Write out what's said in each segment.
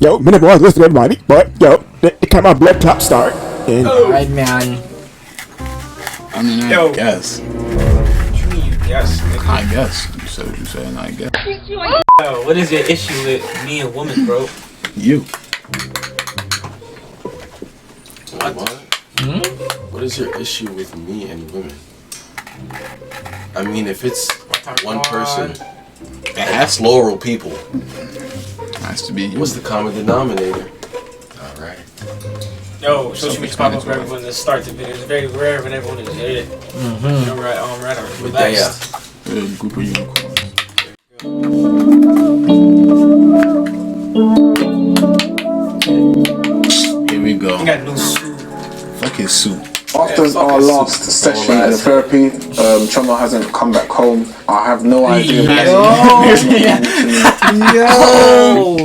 yo, men have always listened to everybody, but yo, it kind of my blood clot start. And alright, man. I mean, I guess. Yes, I guess. You said what you said, and I guess. Yo, what is your issue with me and women, bro? You. What? What is your issue with me and women? I mean, if it's one person, that's plural people. Has to be you. What's the common denominator? Alright. Yo, social media pop up for everyone to start the video. It's very rare when everyone is here. You know, right, relaxed. Good group of unicorns. Here we go. You got new suit. Fuck his suit. After our last session in therapy, Choma hasn't come back home. I have no idea. Yo,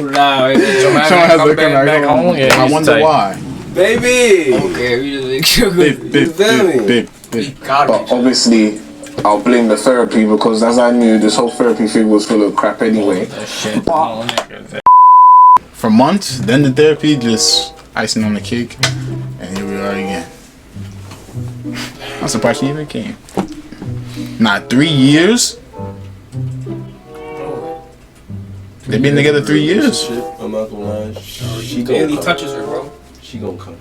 nah, Choma hasn't come back home. Yeah, I wonder why. Baby! Okay, we just make sure. Big. But obviously, I'll blame the therapy because, as I knew, this whole therapy thing was full of crap anyway. For months, then the therapy, just icing on the cake, and here we are again. I'm surprised she even came. Not 3 years. They've been together 3 years. I'm not gonna lie. She Daily touches her, bro. She gonna come.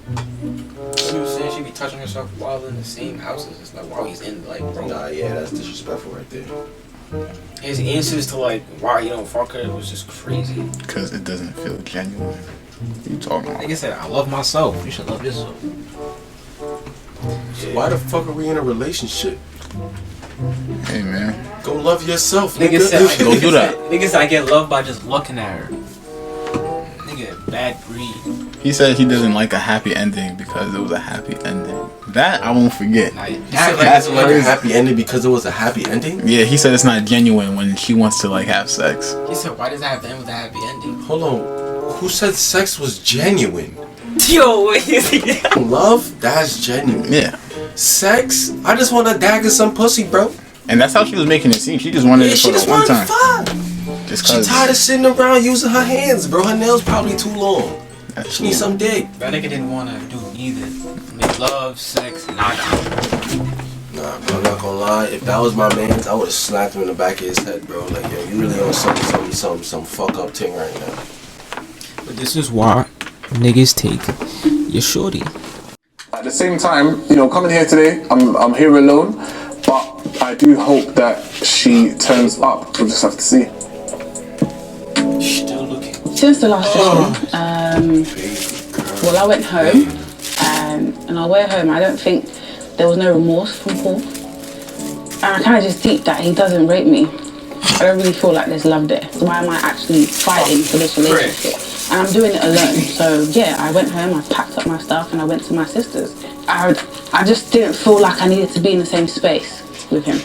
She was saying she be touching herself while in the same houses. It's like while he's in, like, bro. Nah, yeah, that's disrespectful right there. His answers to like why you don't fuck her was just crazy. Because it doesn't feel genuine. What you talking about? Like I said, I love myself. You should love yourself. So why the fuck are we in a relationship? Hey, man. Go love yourself, Nigga nigga. said, Go do that. Nigga said I get loved by just looking at her. Nigga, bad breed. He said he doesn't like a happy ending because it was a happy ending. That I won't forget. Nah, That's like a happy ending because it was a happy ending? Yeah, he said it's not genuine when she wants to like have sex. He said, why does that have to end with a happy ending? Hold on. Who said sex was genuine? Yo, wait, is he? Love? That's genuine. Yeah. Sex? I just want to dagger some pussy, bro. And that's how she was making it seem. She just wanted it She for just the one wanted time. fun. Just She cause. tired of sitting around using her hands, bro. Her nails probably too long. She needs some dick. That nigga didn't want to do either. Make love, sex, nada. Nah, bro, I'm not gonna lie. If that was my man's, I would have slapped him in the back of his head, bro. Like, yo, you really on some fuck up thing right now. But this is why niggas take your shorty. At the same time, you know, coming here today, I'm here alone, but I do hope that she turns up. We'll just have to see. Still looking. Since the last session, well, I went home, and on our way home, I don't think there was no remorse from Paul. And I kind of just deeped that he doesn't rape me. I don't really feel like there's love there. So why am I actually fighting for this relationship? And I'm doing it alone. So yeah, I went home, I packed up my stuff, and I went to my sister's. I just didn't feel like I needed to be in the same space with him.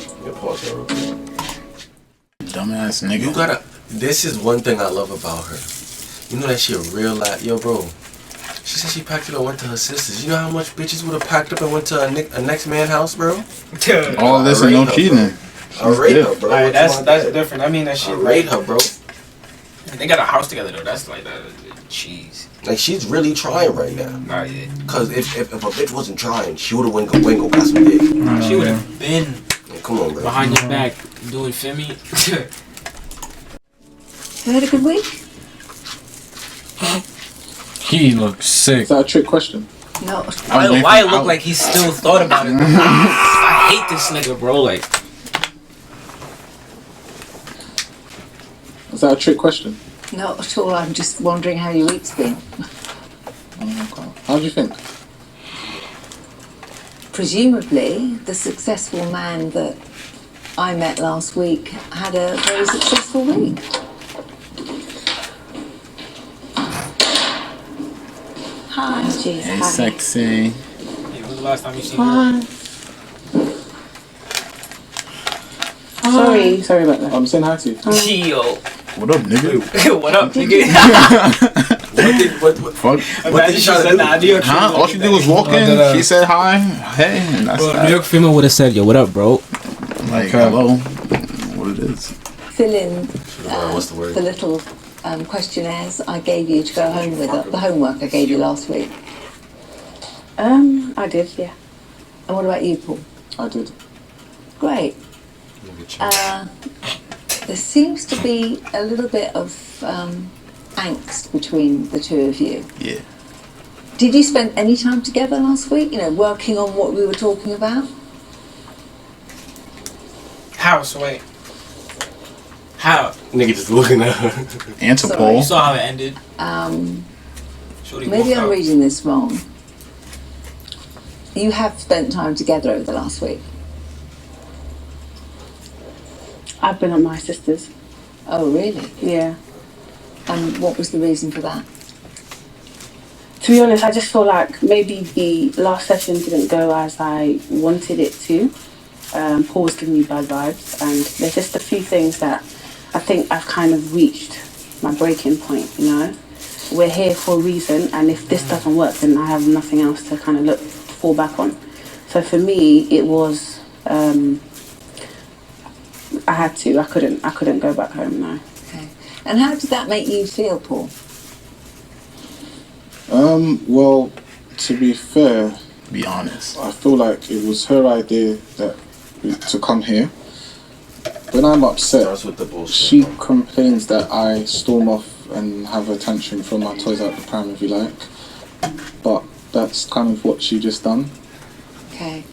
Dumbass nigga. You gotta. This is one thing I love about her. You know that she a real yo, bro. She said she packed up and went to her sister's. You know how much bitches would have packed up and went to a next man house, bro? All this and no cheating. I rate her, bro. Alright, that's different. I mean that shit. I rate her, bro. They got a house together though. That's like that cheese. Like she's really trying right now. Nah, yeah. Cause if a bitch wasn't trying, she would have went go got some dick. She would have been Come on, bro. behind your back doing Femi. You had a good week? He looks sick. Is that a trick question? No. Why it look like he still thought about it? I hate this nigga, bro. Like, Is that a trick question? Not at all. I'm just wondering how your week's been. Okay. How do you think? Presumably, the successful man that I met last week had a very successful week. Hi, jeez. Hey, hi. sexy. yeah, when was the last time you seen her? Sorry about that. I'm saying hi to you. Yo. What up, nigga? What up, nigga? Fuck. What did she say? Nah, New York Huh? All she did was walk in. She said hi. Hey, and that's New that. York female would have said, yo, what up, bro? Like, hello. What it is. Fill in What's the word? the little questionnaires I gave you to go home with, the homework I gave you last week? I did, yeah. And what about you, Paul? I did. Great. There seems to be a little bit of angst between the two of you. Yeah. Did you spend any time together last week, working on what we were talking about? How? So wait. How? Nigga just looking at her. Answer, Sorry. Paul. You saw how it ended. Shorty Maybe walked I'm out. reading this wrong. You have spent time together over the last week. I've been at my sister's. Oh, really? Yeah. And what was the reason for that? To be honest, I just feel like maybe the last session didn't go as I wanted it to. Paul was giving me bad vibes, and there's just a few things that I think I've kind of reached my breaking point, We're here for a reason, and if this doesn't work, then I have nothing else to kind of fall back on. So for me, it was, I had to, I couldn't go back home, no. Okay. And how did that make you feel, Paul? Well, to be fair, Be honest. I feel like it was her idea to come here. When I'm upset, Starts with the bullshit. she complains that I storm off and have a tantrum, throw my toys out the pram, if you like. But that's kind of what she just done. Okay.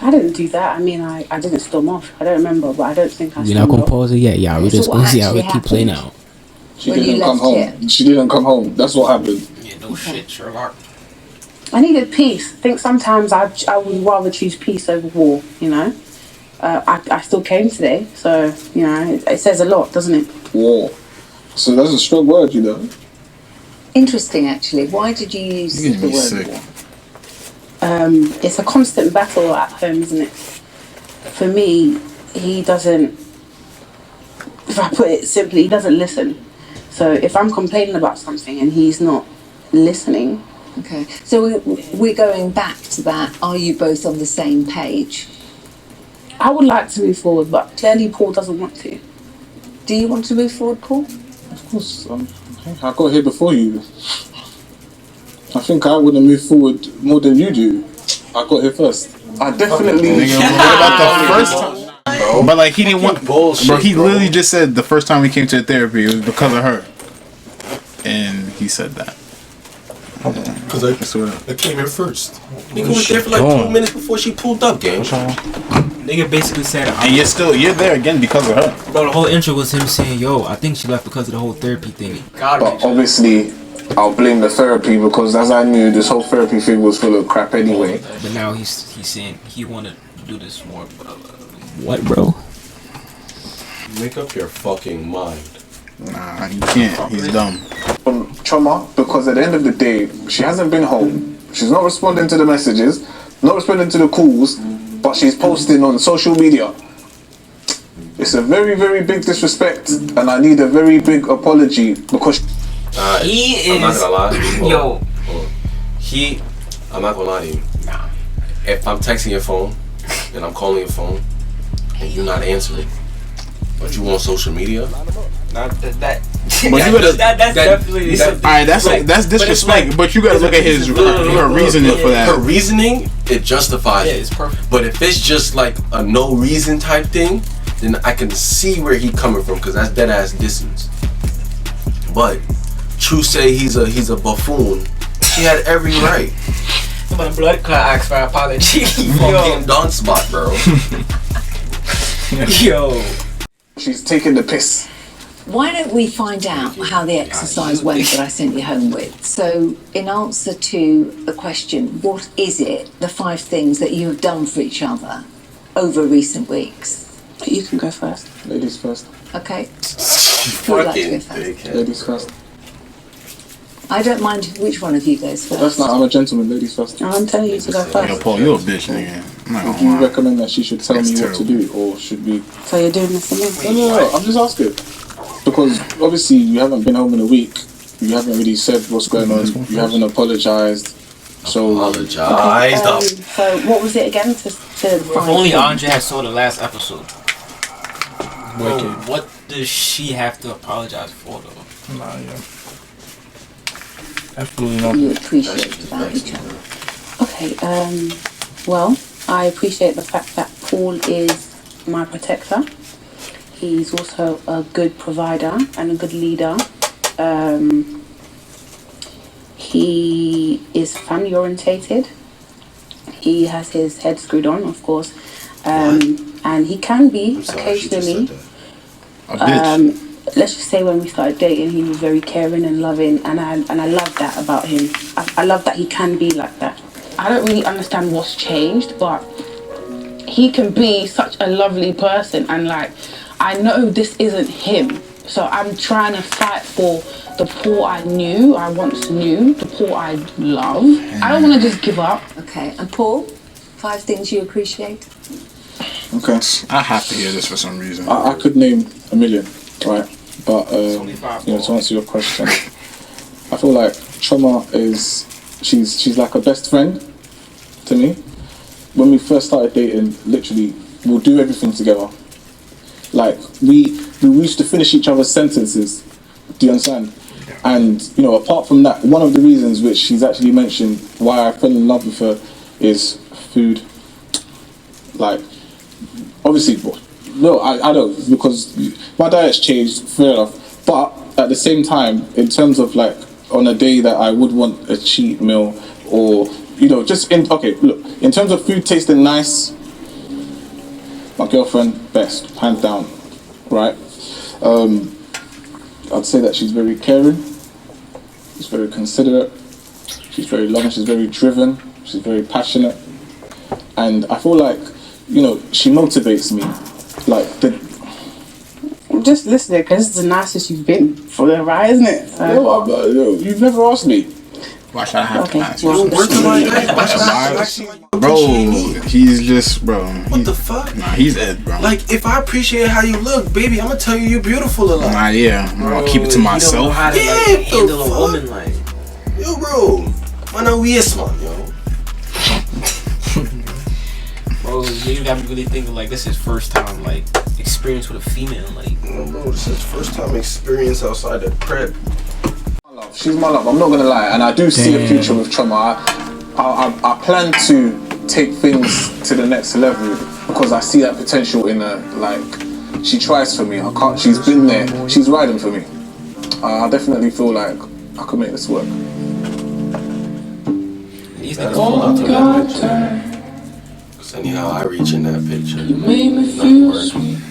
I didn't do that. I mean, I didn't storm off. I don't remember, but I don't think I We're not stormed gonna off. pause it yet, y'all. We're So just what gonna see how it actually keep playing happened? out. She When you didn't come left home. here. She didn't come home. That's what happened. Yeah, no shit, Sherlock. I needed peace. I think sometimes I would rather choose peace over war, I still came today, so, it says a lot, doesn't it? War. So that's a strong word, Interesting, actually. Why did you use You the get me word sick. war? It's a constant battle at home, isn't it? For me, he doesn't, if I put it simply, he doesn't listen. So if I'm complaining about something and he's not listening, Okay. So we're going back to that. Are you both on the same page? I would like to move forward, but clearly Paul doesn't want to. Do you want to move forward, Paul? Of course, I got here before you. I think I would have moved forward more than you do. I got here first. I definitely. Nigga, what about the first time? But like he didn't want bullshit, bro. He bro. literally just said the first time we came to therapy it was because of her, and he said that. Because That's what. I came here first. Nigga was there for like 2 minutes before she pulled up, gang. Nigga basically said, And you're there again because of her. bro, the whole intro was him saying, yo, I think she left because of the whole therapy thing. But obviously, I'll blame the therapy because, as I knew, this whole therapy thing was full of crap anyway. But now he's saying he wanted to do this more. What, bro? Make up your fucking mind. Nah, he can't. He's dumb. Trauma, because at the end of the day, she hasn't been home. She's not responding to the messages, not responding to the calls, but she's posting on social media. It's a very, very big disrespect, and I need a very big apology because He I'm not is. gonna lie. Hold Yo. on. I'm not gonna lie to you. Nah. If I'm texting your phone and I'm calling your phone and you're not answering, but you on social media, Not that. But you gotta. That's definitely something. Alright, that's like, that's but it's disrespect. like- But you gotta look at her reasoning for her that. reasoning, it justifies Yeah, it. it's perfect. But if it's just like a no reason type thing, then I can see where he coming from because that's dead ass distance. But True say he's a buffoon. She had every right. But blood clot asked for an apology. Fucking Don spot, bro. Yo. she's taking the piss. Why don't we find out how the exercise went that I sent you home with? So, in answer to the question, what is it, the 5 things that you have done for each other over recent weeks? You can go first. Ladies first. Okay. Who would like to go Fucking first? dickhead. Ladies first. I don't mind which one of you goes first. That's not. I'm a gentleman. Ladies first. I'm telling you to go Yo, first. Paul, you a bitch, nigga. I'm not Do gonna you lie. recommend that she should tell That's me what to do, or should we? So you're doing this again? No. I'm just asking because obviously you haven't been home in a week. You haven't really said what's going on. You haven't apologized. So Apologized. So what was it again? To If only Andre had saw the last episode. Bro, what does she have to apologize for though? Nah, yeah. Absolutely not. You appreciate about each other. Okay, well, I appreciate the fact that Paul is my protector. He's also a good provider and a good leader. He is family orientated. He has his head screwed on, of course. And he can be occasionally. A bitch. Let's just say when we started dating, he was very caring and loving, and I love that about him. I love that he can be like that. I don't really understand what's changed, but he can be such a lovely person, and like, I know this isn't him, so I'm trying to fight for the Paul I once knew, the Paul I love. I don't want to just give up. Okay, and Paul, 5 things you appreciate? Okay. I have to hear this for some reason. I could name a million, right? But only 5 you know, to answer your question, I feel like Trauma is she's like a best friend to me. When we first started dating, literally, we'll do everything together. Like we used to finish each other's sentences. Do you understand? And you know, apart from that, one of the reasons which she's actually mentioned why I fell in love with her is food. Like, obviously, no, I don't, because my diet's changed, fair enough. But at the same time, in terms of like on a day that I would want a cheat meal, or you know, in terms of food tasting nice, my girlfriend, best, hands down, right? I'd say that she's very caring, she's very considerate, she's very loving, she's very driven, she's very passionate, and I feel like, you know, she motivates me. Like I'm just listening because this is the nicest you've been for the ride, isn't it? no, you've never asked me. Why should I have to ask you? well, Bro, he's just, bro. What the fuck? Nah, he's Ed, bro. Like, if I appreciate how you look, baby, I'm gonna tell you you're beautiful a lot. Nah, yeah. I'll keep it to You don't know myself. how to Yeah, like, handle the a fuck? woman, like. Yo, bro. Man, I'm yes, man, yo. Bro, you got me really thinking like this is first time like experience with a female, like. Bro, this is first time experience outside the crib. She's my love, I'm not gonna lie, and I do see a future with Trauma. I plan to take things to the next level because I see that potential in her. Like, she tries for me. She's been there. She's riding for me. I definitely feel like I could make this work. These That's niggas all pull out out to to that picture. Cause anyhow, I reach in that picture.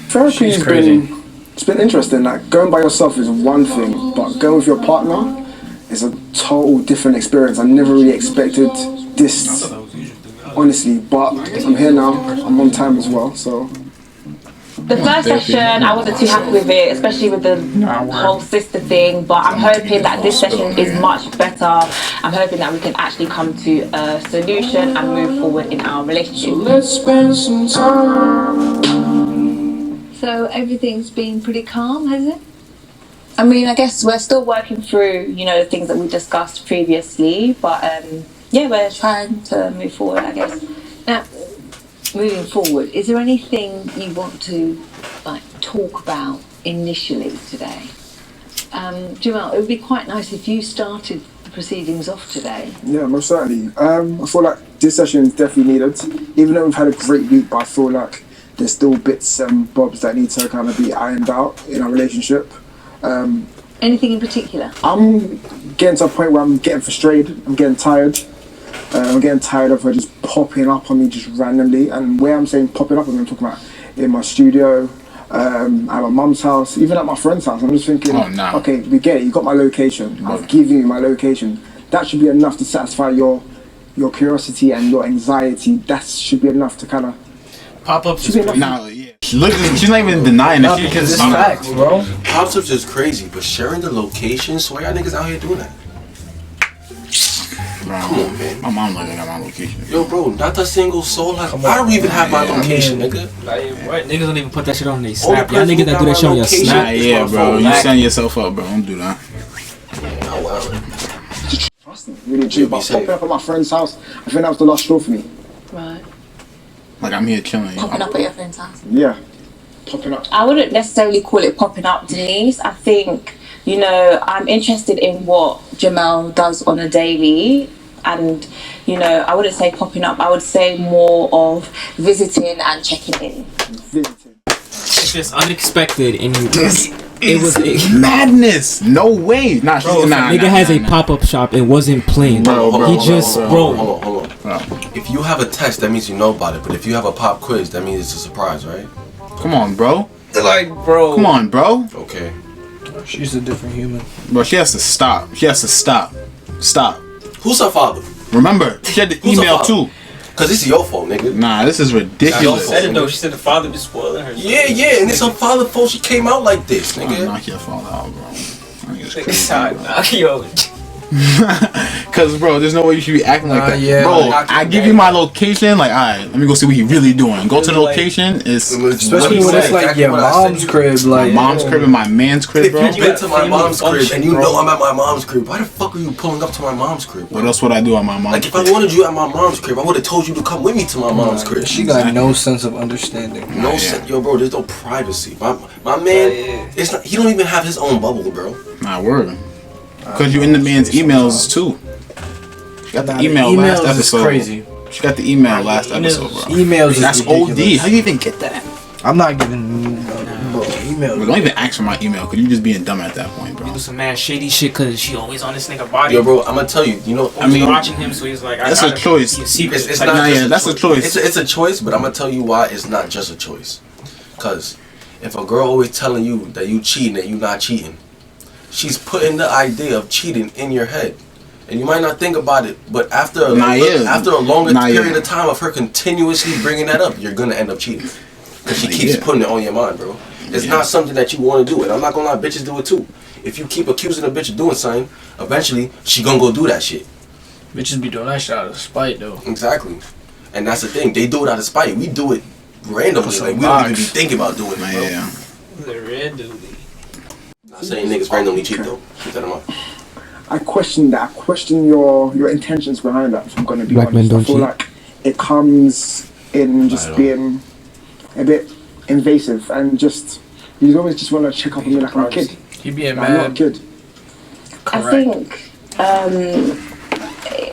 Therapy has been, it's been interesting. Like, going by yourself is one thing, but going with your partner is a total different experience. I never really expected this, honestly, but I'm here now. I'm on time as well, so. The first session, I wasn't too happy with it, especially with the whole sister thing, but I'm hoping that this session is much better. I'm hoping that we can actually come to a solution and move forward in our relationship. So let's spend some time. So everything's been pretty calm, has it? I mean, I guess we're still working through, you know, the things that we discussed previously, but yeah, we're trying to move forward, I guess. Now, moving forward, is there anything you want to like talk about initially today? Jamal, it would be quite nice if you started the proceedings off today. Yeah, most certainly. I feel like this session is definitely needed. Even though we've had a great week, but I feel like there's still bits and bobs that need to kind of be ironed out in our relationship. Anything in particular? I'm getting to a point where I'm getting frustrated. I'm getting tired. I'm getting tired of her just popping up on me just randomly. And where I'm saying popping up, I'm talking about in my studio, at my mum's house, even at my friend's house. I'm just thinking, okay, we get it. You got my location. I've given you my location. That should be enough to satisfy your curiosity and your anxiety. That should be enough to kind of pop-ups. Nah, yeah. Look, she's not even denying that. Because it's facts, bro. Pop-ups is crazy, but sharing the location, so why y'all niggas out here doing that? Bro, come on, man. My mom looking at my location. Yo, bro, not a single soul. I don't even have my location, nigga. Like, what? Niggas don't even put that shit on their snap. Y'all niggas that do that shit on your snap. Nah, yeah, bro. You setting yourself up, bro. Don't do that. Oh, wow. really true. But popping up at my friend's house, I think that was the last straw for me. Right. Like, I'm here chilling. Popping up at your friend's house? Yeah. Popping up. I wouldn't necessarily call it popping up, Denise. I think you know, I'm interested in what Jamel does on a daily. And, you know, I wouldn't say popping up, I would say more of visiting and checking in. It's just unexpected, and it was madness. No way. Nah, bro, nigga has a pop-up shop and wasn't playing. Bro, hold on. If you have a text, that means you know about it. But if you have a pop quiz, that means it's a surprise, right? Come on, bro. Like, bro. Come on, bro. Okay. She's a different human. Bro, she has to stop. Stop. Who's her father? Remember, she had the email too. Cause it's your fault, nigga. Nah, this is ridiculous. She said it though. She said the father was spoiling her. Yeah, and it's her father's fault she came out like this, nigga. Knock your fault out, bro. Knock your. Cause bro, there's no way you should be acting like that. Yeah, bro, I give you my location, like alright, let me go see what he really doing. Go to the location, especially when it's like your mom's crib, like my mom's crib and my man's crib, bro. If you've been to my mom's crib and you know I'm at my mom's crib, why the fuck are you pulling up to my mom's crib? What else would I do at my mom's crib? Like if I wanted you at my mom's crib, I would have told you to come with me to my mom's crib. She got no sense of understanding. No sense, yo, bro. There's no privacy. My man, it's not. He don't even have his own bubble, bro. Nah, word. Cause you in the man's emails too. She got the email last episode. Crazy. She got the email last episode, bro. Emails. That's OD. How you even get that? I'm not giving emails. Bro, don't even ask for my email, cause you just being dumb at that point, bro. You do some mad shady shit, cause she always on this nigga body. Yo, bro, I'm gonna tell you. You know, I mean, watching him, so he's like, that's a choice. It's not. That's a choice. It's a choice, but I'm gonna tell you why it's not just a choice. Cause if a girl always telling you that you cheating and you not cheating, she's putting the idea of cheating in your head. And you might not think about it, but after a longer period of time of her continuously bringing that up, you're going to end up cheating. Because she keeps putting it on your mind, bro. It's not something that you want to do. And I'm not going to lie, bitches do it too. If you keep accusing a bitch of doing something, eventually she going to go do that shit. Bitches be doing that shit out of spite, though. Exactly. And that's the thing. They do it out of spite. We do it randomly. Like, we don't even be thinking about doing it, bro. Yeah. Randomly. Not saying niggas randomly cheat, though. Keep that in mind. I question that. I question your intentions behind that, if I'm going to be honest. I feel like it comes in just being a bit invasive and just, you always just want to check up on me like I'm a kid. You being mad. I'm not a kid. Correct. I think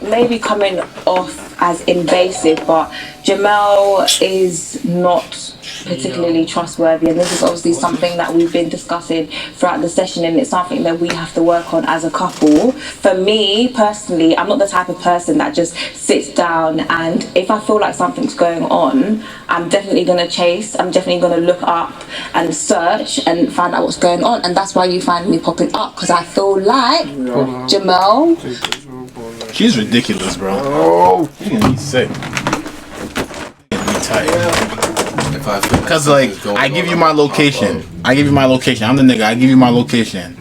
maybe coming off as invasive, but Jamel is not particularly trustworthy, and this is obviously something that we've been discussing throughout the session, and it's something that we have to work on as a couple. For me personally, I'm not the type of person that just sits down, and if I feel like something's going on, I'm definitely going to chase, I'm definitely going to look up and search and find out what's going on. And that's why you find me popping up, because I feel like Jamel, she's ridiculous, bro. Oh, you're gonna be sick. You're gonna be tight. Cause like, I give you my location. I'm the nigga. I give you my location.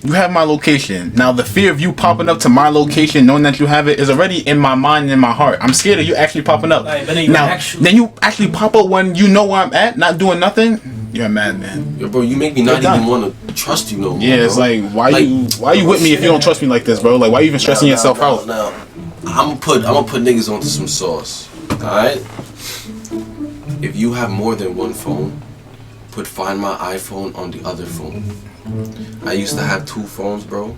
You have my location. Now the fear of you popping up to my location, knowing that you have it, is already in my mind and in my heart. I'm scared of you actually popping up. Then you actually pop up when you know where I'm at, not doing nothing. You're a madman. Yo, bro, you make me not even want to trust you no more. Yeah, it's bro. like why you with me if you don't trust me like this, bro? Like why you even stressing yourself out? Now, I'm gonna put niggas onto some sauce. Alright? If you have more than one phone, put Find My iPhone on the other phone. I used to have 2 phones, bro.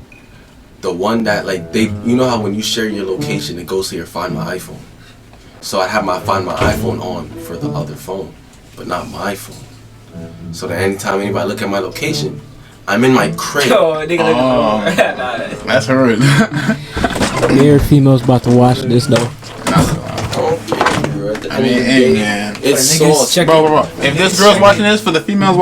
The one that like you know how when you share your location, it goes to your Find My iPhone. So I have my Find My iPhone on for the other phone, but not my phone. So that anytime anybody look at my location, I'm in my crib. That's her. There females about to watch this though. I mean, hey man, it's sauce, bro. If this girl's watching this, for the females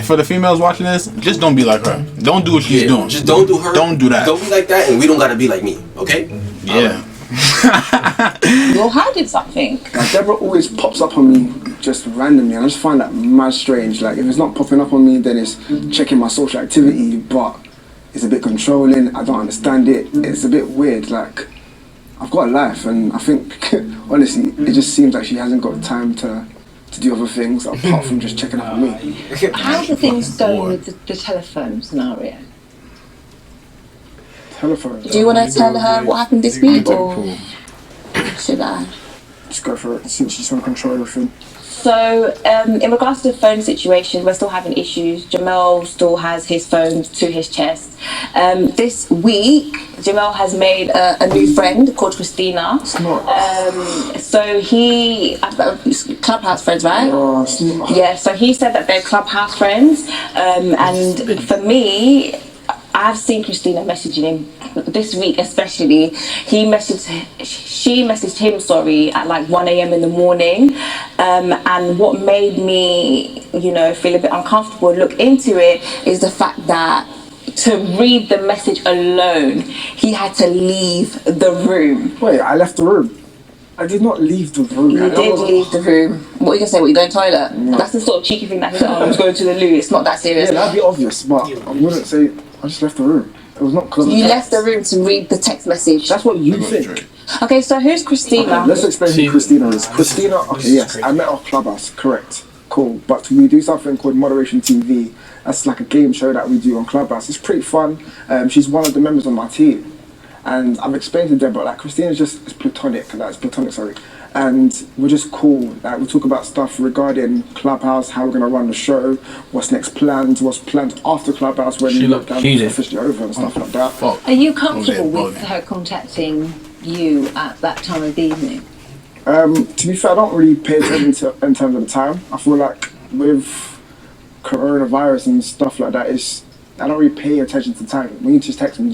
for the females watching this, just don't be like her. Don't do what she's doing. Just don't do her. Don't do that. Don't be like that, and we don't gotta be like me, okay? Yeah. you're hiding something. Like Deborah always pops up on me just randomly, and I just find that mad strange. Like if it's not popping up on me, then it's checking my social activity, but it's a bit controlling. I don't understand it. It's a bit weird. Like I've got a life, and I think honestly, it just seems like she hasn't got time to do other things apart from just checking up on me. How's the things going with the telephone scenario? Telephone. Do you want to tell her what happened this week, or should I? Just go for it, since you just want to control everything. So, in regards to the phone situation, we're still having issues. Jamel still has his phone to his chest. This week, Jamel has made a new friend called Christina. It's not. So Clubhouse friends, right? Oh, it's not. Yeah, so he said that they're Clubhouse friends. And for me, I've seen Christina messaging him this week, especially. She messaged him, sorry, at like 1 a.m. in the morning. And what made me, feel a bit uncomfortable and look into it is the fact that to read the message alone, he had to leave the room. Wait, I left the room. I did not leave the room. You did leave the room. What are you gonna say? What, you going to the toilet? No. That's the sort of cheeky thing that he's like, I was going to the loo. It's not that serious. Yeah, that'd be obvious, but I wouldn't say I just left the room. It was not because you left the room to read the text message. That's what you think. Okay, so who's Christina? Okay, let's explain who Christina is. Christina, okay, yes, I met her off Clubhouse, correct, cool. But we do something called Moderation TV. That's like a game show that we do on Clubhouse. It's pretty fun. She's one of the members on my team. And I've explained to Deborah, like, Christina's just it's platonic, sorry. And we're just cool. Like, we talk about stuff regarding Clubhouse, how we're gonna run the show, what's next planned, what's planned after Clubhouse when lockdown is officially over and stuff like that. Are you comfortable with her contacting you at that time of the evening? To be fair, I don't really pay attention to in terms of the time. I feel like with coronavirus and stuff like that, I don't really pay attention to time. When you just text me,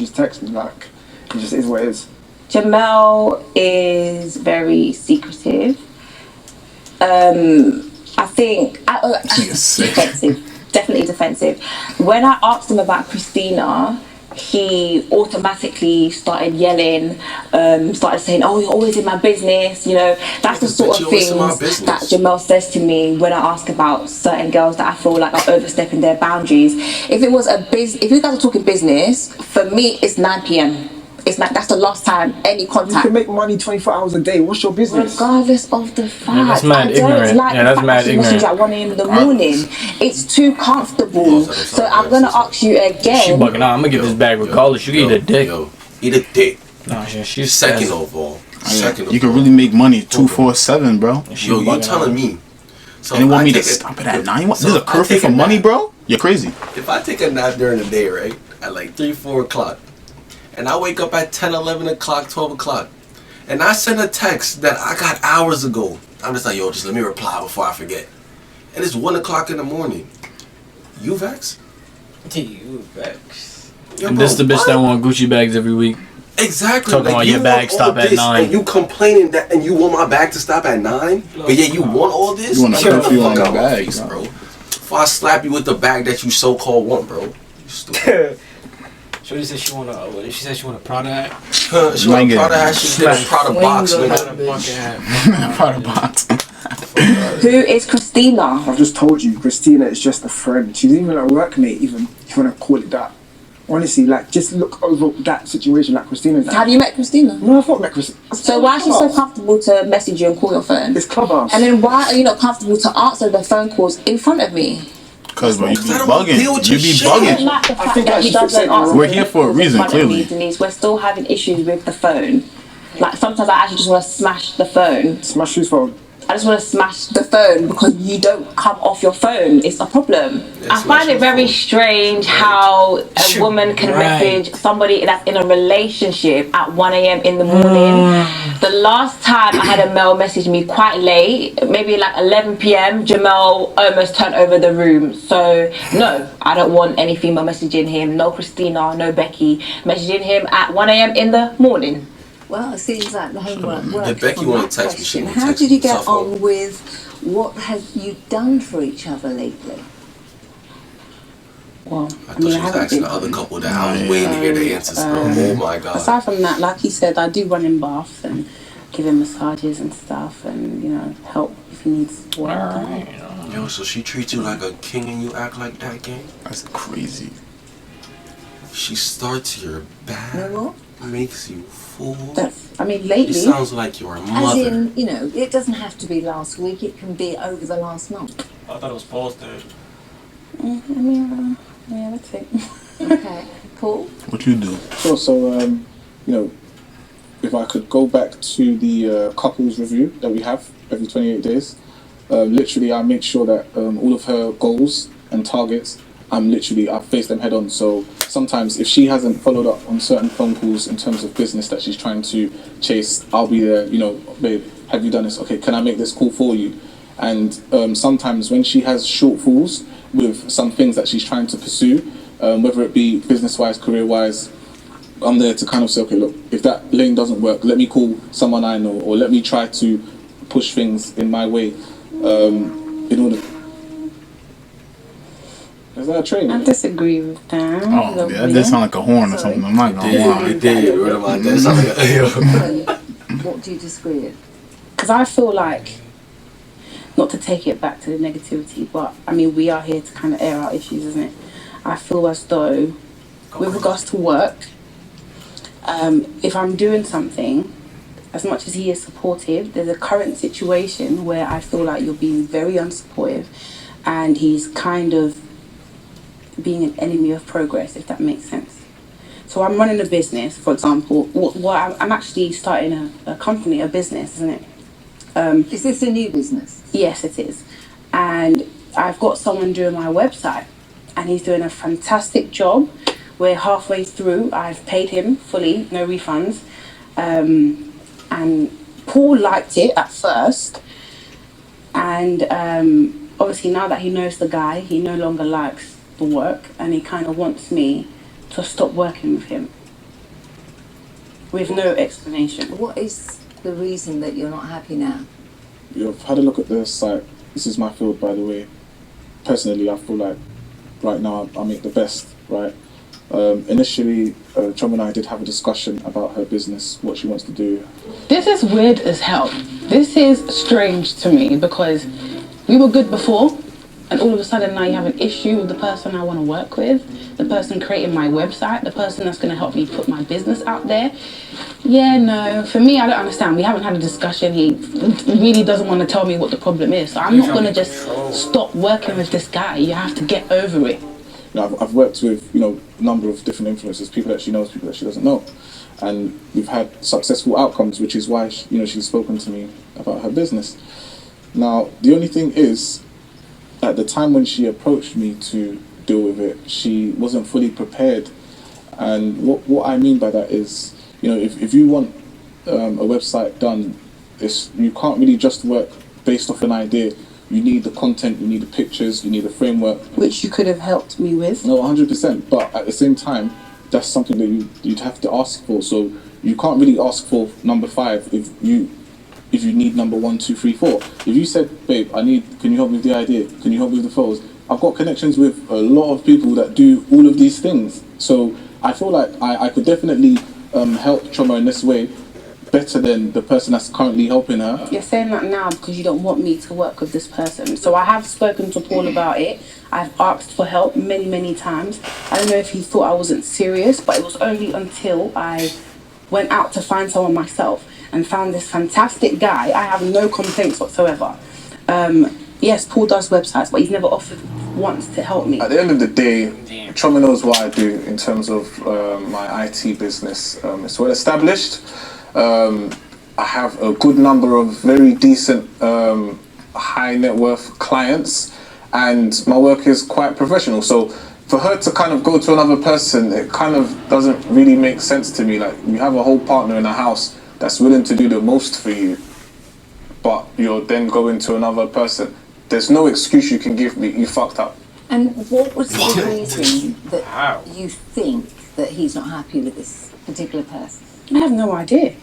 like, it just is what it is. Jamel is very secretive. I think defensive, definitely defensive. When I asked him about Christina, he automatically started yelling, started saying, "Oh, you're always in my business." That's the sort of things that Jamel says to me when I ask about certain girls that I feel like are overstepping their boundaries. If it was if you guys are talking business, for me, it's 9 p.m. It's like that's the last time any contact. You can make money 24 hours a day. What's your business? Regardless of the fact, that's mad ignorant. That's mad ignorant. Message at 1 a.m. in the morning. It's too comfortable. So I'm gonna ask you again. She bugging out. I'm gonna get this bag regardless. You eat a dick. Eat a dick. Nah, she's second of all. You can really make money 2-4-7, bro. Yo, you telling me? So and you want me to stop it at 9? This is a curfew for money, bro? You're crazy. If I take a nap during the day, right, at like 3-4 o'clock, and I wake up at 10, 11 o'clock, 12 o'clock, and I send a text that I got hours ago, I'm just like, yo, just let me reply before I forget. And it's 1 o'clock in the morning. You vex? You vex. And this the bitch that want Gucci bags every week. Exactly. Talking about your bag stop at 9. And you complaining that, and you want my bag to stop at 9? But yeah, you want all this? You want a curfew on your bag, bro. Before I slap you with the bag that you so-called want, bro. You stupid. Shorty said she want a Prada hat. She want a Prada hat. She did a Prada box. Prada box. Who is Christina? I've just told you, Christina is just a friend. She's even a workmate, even if you want to call it that. Honestly, like, just look over that situation like Christina's. Have you met Christina? No, I've not met Christina. So why is she so comfortable to message you and call your phone? It's Clubhouse. And then why are you not comfortable to answer the phone calls in front of me? Because you be bugging. You be bugging. Like the fact that he doesn't answer. We're here for a reason, clearly. Denise, we're still having issues with the phone. Like sometimes I actually just want to smash the phone. Smash whose phone? I just want to smash the phone because you don't come off your phone. It's a problem. I find it very strange how a woman can message somebody that's in a relationship at 1 a.m. in the morning. The last time I had a male message me quite late, maybe like 11 p.m, Jamel almost turned over the room. So no, I don't want any female messaging him. No Christina, no Becky messaging him at 1 a.m. in the morning. Well, it seems like the homework works. If Becky want to text me, she will How did you get on with what have you done for each other lately? Well, I thought she was asking the other couple that I was waiting to hear the answers. Oh my god. Aside from that, like he said, I do run in baths and give him massages and stuff, and help if he needs work. Yo, so she treats you like a king and you act like that, gang? That's crazy. She starts your bag, makes you full. Lately. It sounds like your mother. As in, it doesn't have to be last week, it can be over the last month. I thought it was Paul's turn. Yeah, that's it. Okay, Paul? What you do? Sure, so, if I could go back to the couples review that we have every 28 days, literally I make sure that all of her goals and targets, I face them head on. So sometimes if she hasn't followed up on certain phone calls in terms of business that she's trying to chase, I'll be there, babe, have you done this? Okay, can I make this call for you? And sometimes when she has shortfalls with some things that she's trying to pursue, whether it be business-wise, career-wise, I'm there to kind of say, okay, look, if that lane doesn't work, let me call someone I know, or let me try to push things in my way in order. Is that a train? I disagree with that. Oh, yeah, that did sound like a horn or something. I'm not gonna lie. It did. What about that? Sound like What do you disagree with? Because I feel like, not to take it back to the negativity, but I mean, we are here to kind of air out issues, isn't it? I feel as though, with regards to work, if I'm doing something, as much as he is supportive, there's a current situation where I feel like you're being very unsupportive, and he's kind of being an enemy of progress, if that makes sense. So I'm running a business, for example. I'm actually starting a company, a business, isn't it? Is this a new business? Yes, it is. And I've got someone doing my website, and he's doing a fantastic job. We're halfway through. I've paid him fully, no refunds. And Paul liked it at first. And obviously now that he knows the guy, he no longer likes the work, and he kind of wants me to stop working with him with no explanation. What is the reason that you're not happy now? I've had a look at the site. This is my field, by the way. Personally, I feel like right now I make the best, right? Initially, Chom and I did have a discussion about her business, what she wants to do. This is weird as hell. This is strange to me because we were good before, and all of a sudden now you have an issue with the person I want to work with, the person creating my website, the person that's going to help me put my business out there. Yeah, no, for me, I don't understand. We haven't had a discussion. He really doesn't want to tell me what the problem is. So I'm not going to just stop working with this guy. You have to get over it. I've worked with, a number of different influencers, people that she knows, people that she doesn't know. And we've had successful outcomes, which is why, she's spoken to me about her business. Now, the only thing is, at the time when she approached me to deal with it, she wasn't fully prepared. And what I mean by that is, if you want a website done, you can't really just work based off an idea. You need the content, you need the pictures, you need the framework. Which you could have helped me with. No, 100%. But at the same time, that's something that you'd have to ask for. So you can't really ask for number 5 if you need number 1, 2, 3, 4. If you said, babe, can you help me with the idea? Can you help me with the photos? I've got connections with a lot of people that do all of these things. So I feel like I could definitely help Choma in this way better than the person that's currently helping her. You're saying that now because you don't want me to work with this person. So I have spoken to Paul about it. I've asked for help many, many times. I don't know if he thought I wasn't serious, but it was only until I went out to find someone myself and found this fantastic guy. I have no complaints whatsoever. Yes, Paul does websites, but he's never offered once to help me. At the end of the day, Choma knows what I do in terms of my IT business. It's well established. I have a good number of very decent high net worth clients, and my work is quite professional. So for her to kind of go to another person, it kind of doesn't really make sense to me. Like, you have a whole partner in the house that's willing to do the most for you, but you're then going to another person. There's no excuse you can give me. You fucked up. And what was the reason that you think that he's not happy with this particular person? I have no idea.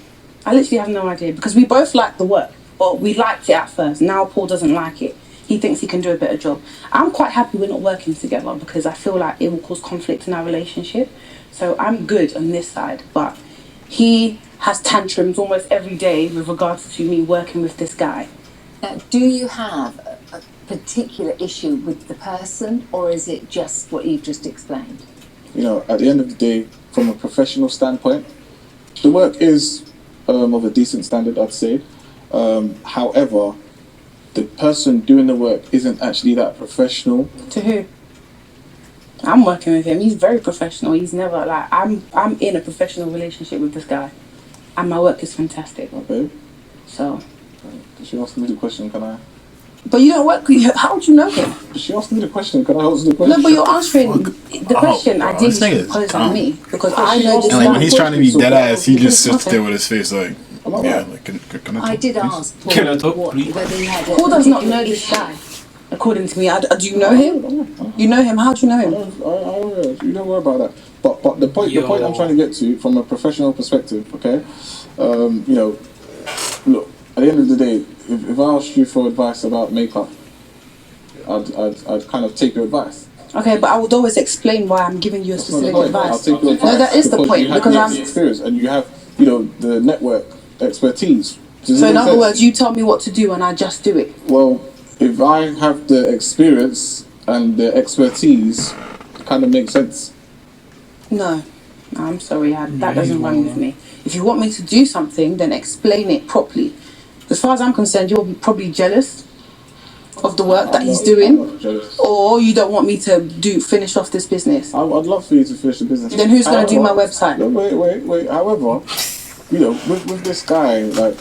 I literally have no idea, because we both like the work, or we liked it at first. Now Paul doesn't like it. He thinks he can do a better job. I'm quite happy we're not working together, because I feel like it will cause conflict in our relationship. So I'm good on this side, but he has tantrums almost every day with regards to me working with this guy. Now, do you have a particular issue with the person, or is it just what you've just explained? At the end of the day, from a professional standpoint, the work is of a decent standard, I'd say. However, the person doing the work isn't actually that professional. To who? I'm working with him. He's very professional. He's never I'm in a professional relationship with this guy. and my work is fantastic. Okay. So. She asked me the question, can I? But you don't work. How would you know him? She asked me the question. Can I answer the question? No, but you're answering the question. I did pose on me because I know this. And like when he's trying to be dead ass, he just sits there with his face like, yeah, like can I did please? ask Paul whether he had. Paul does not know this guy. According to me, do you know him? You know him? How do you know him? You don't worry about that. But the point I'm trying to get to from a professional perspective, okay? You know, look. At the end of the day, if I asked you for advice about makeup, I'd kind of take your advice. Okay, but I would always explain why I'm giving you a specific advice. I'll take your advice. No, that is the point because I'm experience and you have, you know, the network expertise. So in other words, you tell me what to do and I just do it. Well, if I have the experience and the expertise, it kind of makes sense. No, I'm sorry, that doesn't run with me. If you want me to do something, then explain it properly. As far as I'm concerned, you're probably jealous of the work that he's doing, or you don't want me to finish off this business. I'd love for you to finish the business. Then who's going to do my website? No, wait. However, you know, with this guy, like,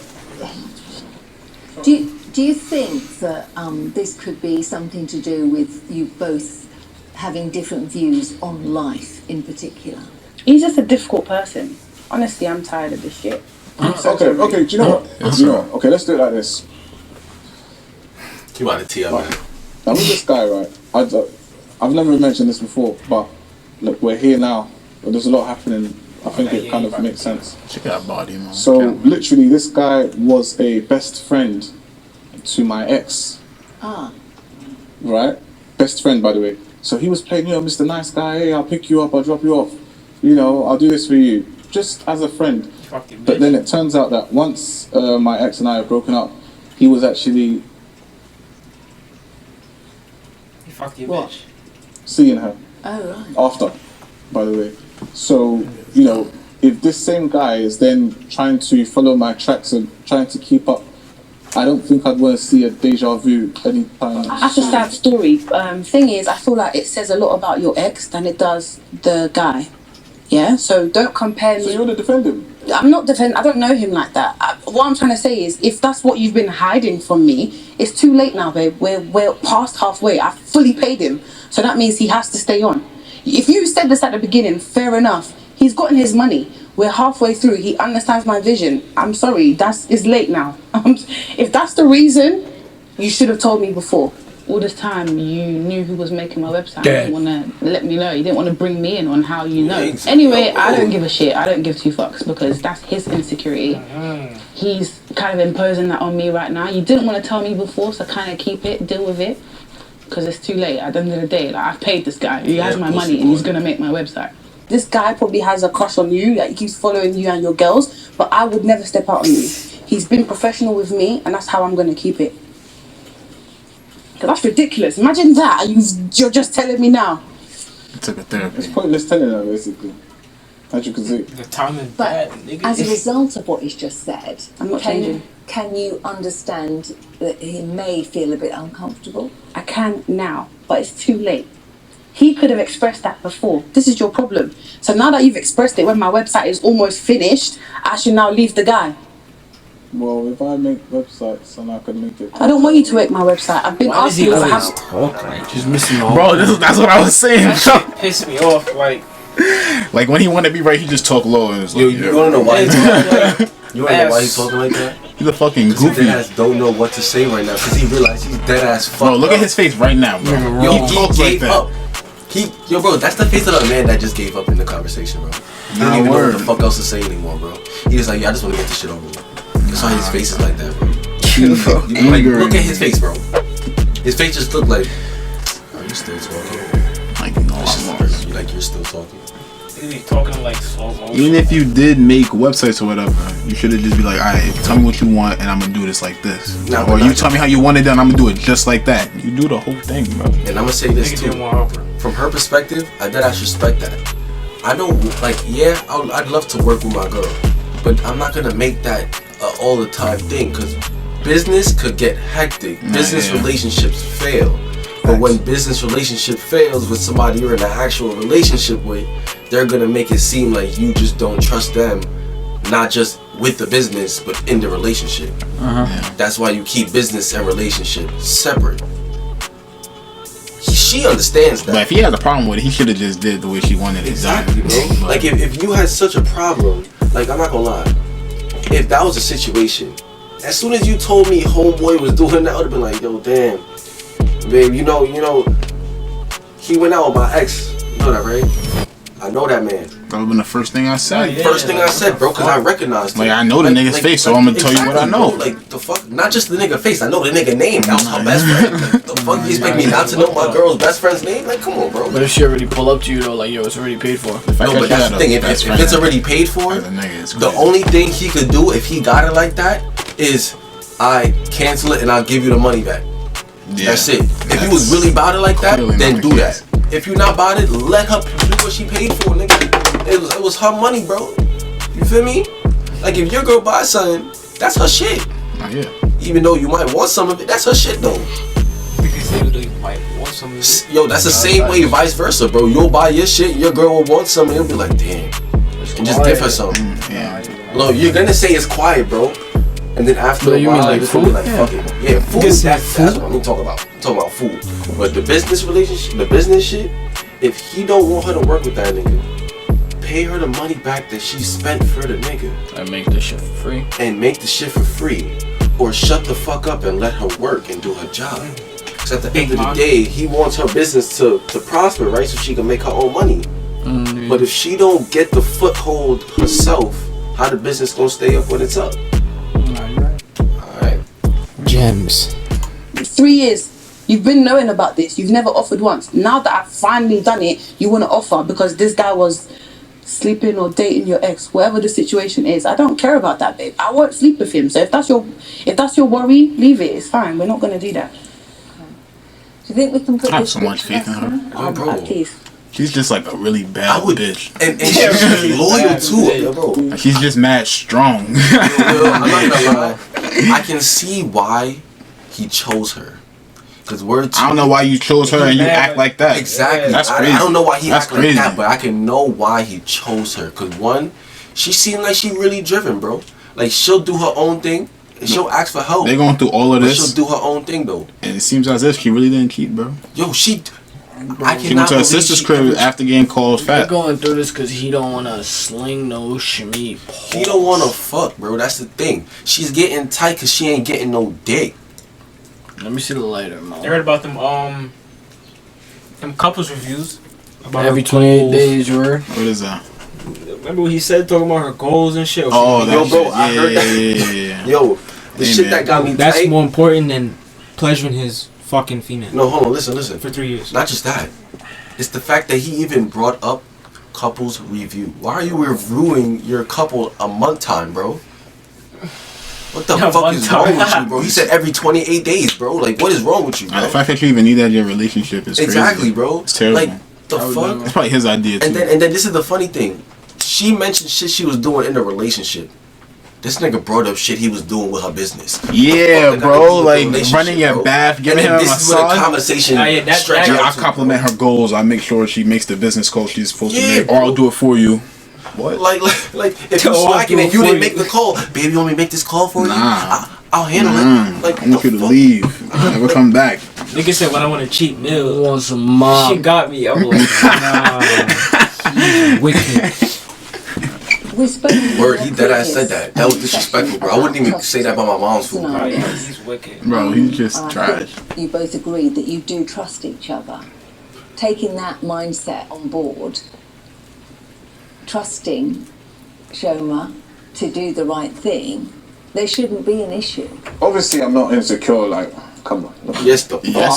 Do you think that this could be something to do with you both having different views on life in particular? He's just a difficult person. Honestly, I'm tired of this shit. Okay, do you know what? Okay, let's do it like this. You want to tee up, man. Now with this guy, right? I've never mentioned this before, but look, we're here now. There's a lot happening. I think it kind of makes sense. Check out body, man. So literally, this guy was a best friend to my ex. Right? Best friend, by the way. So he was playing, you know, Mr. Nice Guy. Hey, I'll pick you up. I'll drop you off. You know, I'll do this for you, just as a friend. But then it turns out that once my ex and I have broken up, he was actually seeing her. Oh, right. After, by the way. So, you know, if this same guy is then trying to follow my tracks and trying to keep up, I don't think I'd want to see a deja vu anytime. That's a sad story. Thing is, I feel like it says a lot about your ex than it does the guy. Yeah, so don't compare me. So you want to defend him? I'm not defending. I don't know him like that. What I'm trying to say is, if that's what you've been hiding from me, it's too late now, babe. We're past halfway. I fully paid him, so that means he has to stay on. If you said this at the beginning, fair enough. He's gotten his money. We're halfway through. He understands my vision. I'm sorry. It's late now. If that's the reason, you should have told me before. All this time, you knew who was making my website. You didn't want to let me know. You didn't want to bring me in on how you know. Anyway, I don't give a shit. I don't give two fucks because that's his insecurity. He's kind of imposing that on me right now. You didn't want to tell me before, so kind of keep it, deal with it. Because it's too late. At the end of the day, like, I've paid this guy. He has my money and he's going to make my website. This guy probably has a crush on you. Like, he keeps following you and your girls. But I would never step out on you. He's been professional with me and that's how I'm going to keep it. That's ridiculous. Imagine that. You're just telling me now. It's like a therapy. It's pointless telling her, basically. As you can see. The time is But bad, nigga. as a result of what he's just said, I'm not changing. Can you understand that he may feel a bit uncomfortable? I can now, but it's too late. He could have expressed that before. This is your problem. So now that you've expressed it when my website is almost finished, I should now leave the guy. Well, if I make websites and I can make it. I don't want you to make my website. I've been asking you if I have. Talk like she's missing all. Bro, that's what I was saying. That shit pissed me off. Like when he wanted to be right, he just talk low. And it's like, You wanna know why he's talking like that? You wanna know why he's talking like that? He's a fucking His goofy. dead ass don't know what to say right now because he realized he's dead ass fucked Bro, look up. at his face right now, bro. Yo, He talks he like gave that. up. Bro, that's the face of a man that just gave up in the conversation, bro. He don't even know what the fuck else to say anymore, bro. He was like, yeah, I just want to get this shit over with. That's why his face is like that, bro. Like, look at his face, bro. His face just looked like, are you still talking? Like, no, like you're still talking. He's talking like slow motion. even if you did make websites or whatever, you should have just be like, alright, tell me what you want and I'm gonna do this like this. Nah, or you tell me how you want it done, I'm gonna do it just like that. You do the whole thing, bro. And I'm gonna say this too. From her perspective, I respect that. I don't, like, yeah, I'd love to work with my girl, but I'm not gonna make that all the time thing because business could get hectic. Business relationships fail. But when business relationship fails with somebody you're in an actual relationship with, they're gonna make it seem like you just don't trust them, not just with the business, but in the relationship. That's why you keep business and relationship separate. She understands that. But if he has a problem with it, he should have just did the way she wanted it. Exactly, bro. Like if you had such a problem, like I'm not gonna lie, if that was a situation, as soon as you told me homeboy was doing that, I would have been like, yo, damn, babe, you know, he went out with my ex. You know that, right? I know that man. That would have been the first thing I said. First thing I said, bro, because I recognized him. Like, I know the nigga's face, so I'm gonna tell you what I know. Bro, like, the fuck, not just the nigga face, I know the nigga name. That was her best friend. Like, the fuck, you expect me not to know my girl's best friend's name? Like, come on, bro. But if she already pull up to you, though, like, yo, it's already paid for. No, but that's the thing. If it's already paid for, the only thing he could do if he got it like that is, I cancel it and I'll give you the money back. Yeah, that's it. If he was really about it like that, then do that. If you're not about it, let her do what she paid for, nigga. It was her money, bro. You feel me? Like, if your girl buys something, that's her shit. Yeah. Even though you might want some of it, that's her shit, though. Yo, that's the same way, vice versa, bro. You'll buy your shit, your girl will want some, and you'll be like, damn. And just give her some. No, you're gonna say it's quiet, bro. And then after a while, you're gonna be like, fuck it. Yeah, food, that's what I'm talking about. I'm talking about food. But the business relationship, the business shit, if he don't want her to work with that nigga, pay her the money back that she spent for the nigga. And make the shit for free. And make the shit for free. Or shut the fuck up and let her work and do her job. Because at the end of the day, he wants her business to prosper, right? So she can make her own money. But if she don't get the foothold herself, how the business gonna stay up when it's up? Alright. Gems. 3 years. You've been knowing about this. You've never offered once. Now that I've finally done it, you want to offer because this guy was sleeping or dating your ex, whatever the situation is. I don't care about that, babe. I won't sleep with him. So if that's your worry, leave it. It's fine. We're not gonna do that. Do you think we can put I have so much faith in her. Bro. She's just like a really bad bitch. And she's loyal too, bro. She's just mad strong. I'm not gonna lie. I can see why he chose her. Cause I don't know why you chose her and you act like that. Exactly. That's crazy. I don't know why he That's act like that, but I can know why he chose her. Cause one, she seemed like she really driven, bro. Like she'll do her own thing and she'll ask for help. They're going through all of this. She'll do her own thing though. And it seems as if she really didn't cheat, bro. Yo, she went to her sister's crib after getting called fat. They're going through this because he don't want to sling no shimmy. He don't want to fuck, bro. That's the thing. She's getting tight because she ain't getting no dick. Let me see the lighter, man. I heard about them couples reviews. About every 28 days, word. What is that? Remember what he said talking about her goals and shit? Oh, yo, bro, I heard that. Yo, the shit that got me That's tight. more important than pleasuring his fucking female. No, hold on, listen. For 3 years. Not just that. It's the fact that he even brought up couples review. Why are you reviewing your couple a month time, bro? What the fuck is wrong with you, bro? He said every 28 days, bro. Like, what is wrong with you, bro? The fact that you even need that in your relationship is exactly, crazy. bro. It's terrible. Like, the fuck? It's probably his idea, too. And then this is the funny thing. She mentioned shit she was doing in the relationship. This nigga brought up shit he was doing with her business. Yeah, bro. Like, running your bath, giving him a massage. This is where the conversation stretches. I compliment her goals. I make sure she makes the business calls she's supposed to make. Or I'll do it for you. What? Like if you're slacking and you didn't make the call, baby, you want me to make this call for you? I'll handle it. Like, I want you to leave. Never come back. Nigga said when I want a cheap meal, want some mom. She got me. I'm like, nah. She's wicked. Word, he deadass said that. That was disrespectful, bro. I wouldn't even say that about my mom's food. He's wicked. Bro, he's just trash. You both agreed that you do trust each other. Taking that mindset on board, trusting Shoma to do the right thing, there shouldn't be an issue. Obviously, I'm not insecure. Like, come on. Yes,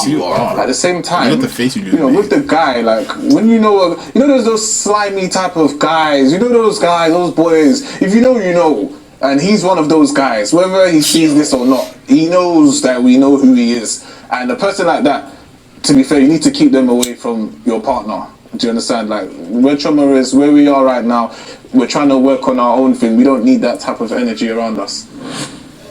you are. At the same time, Look at the face you with the guy, like when there's those slimy type of guys. You know those guys, those boys. If you know, you know. And he's one of those guys. Whether he sees this or not, he knows that we know who he is. And a person like that, to be fair, you need to keep them away from your partner. Do you understand? Like, where Trauma is, where we are right now, we're trying to work on our own thing. We don't need that type of energy around us.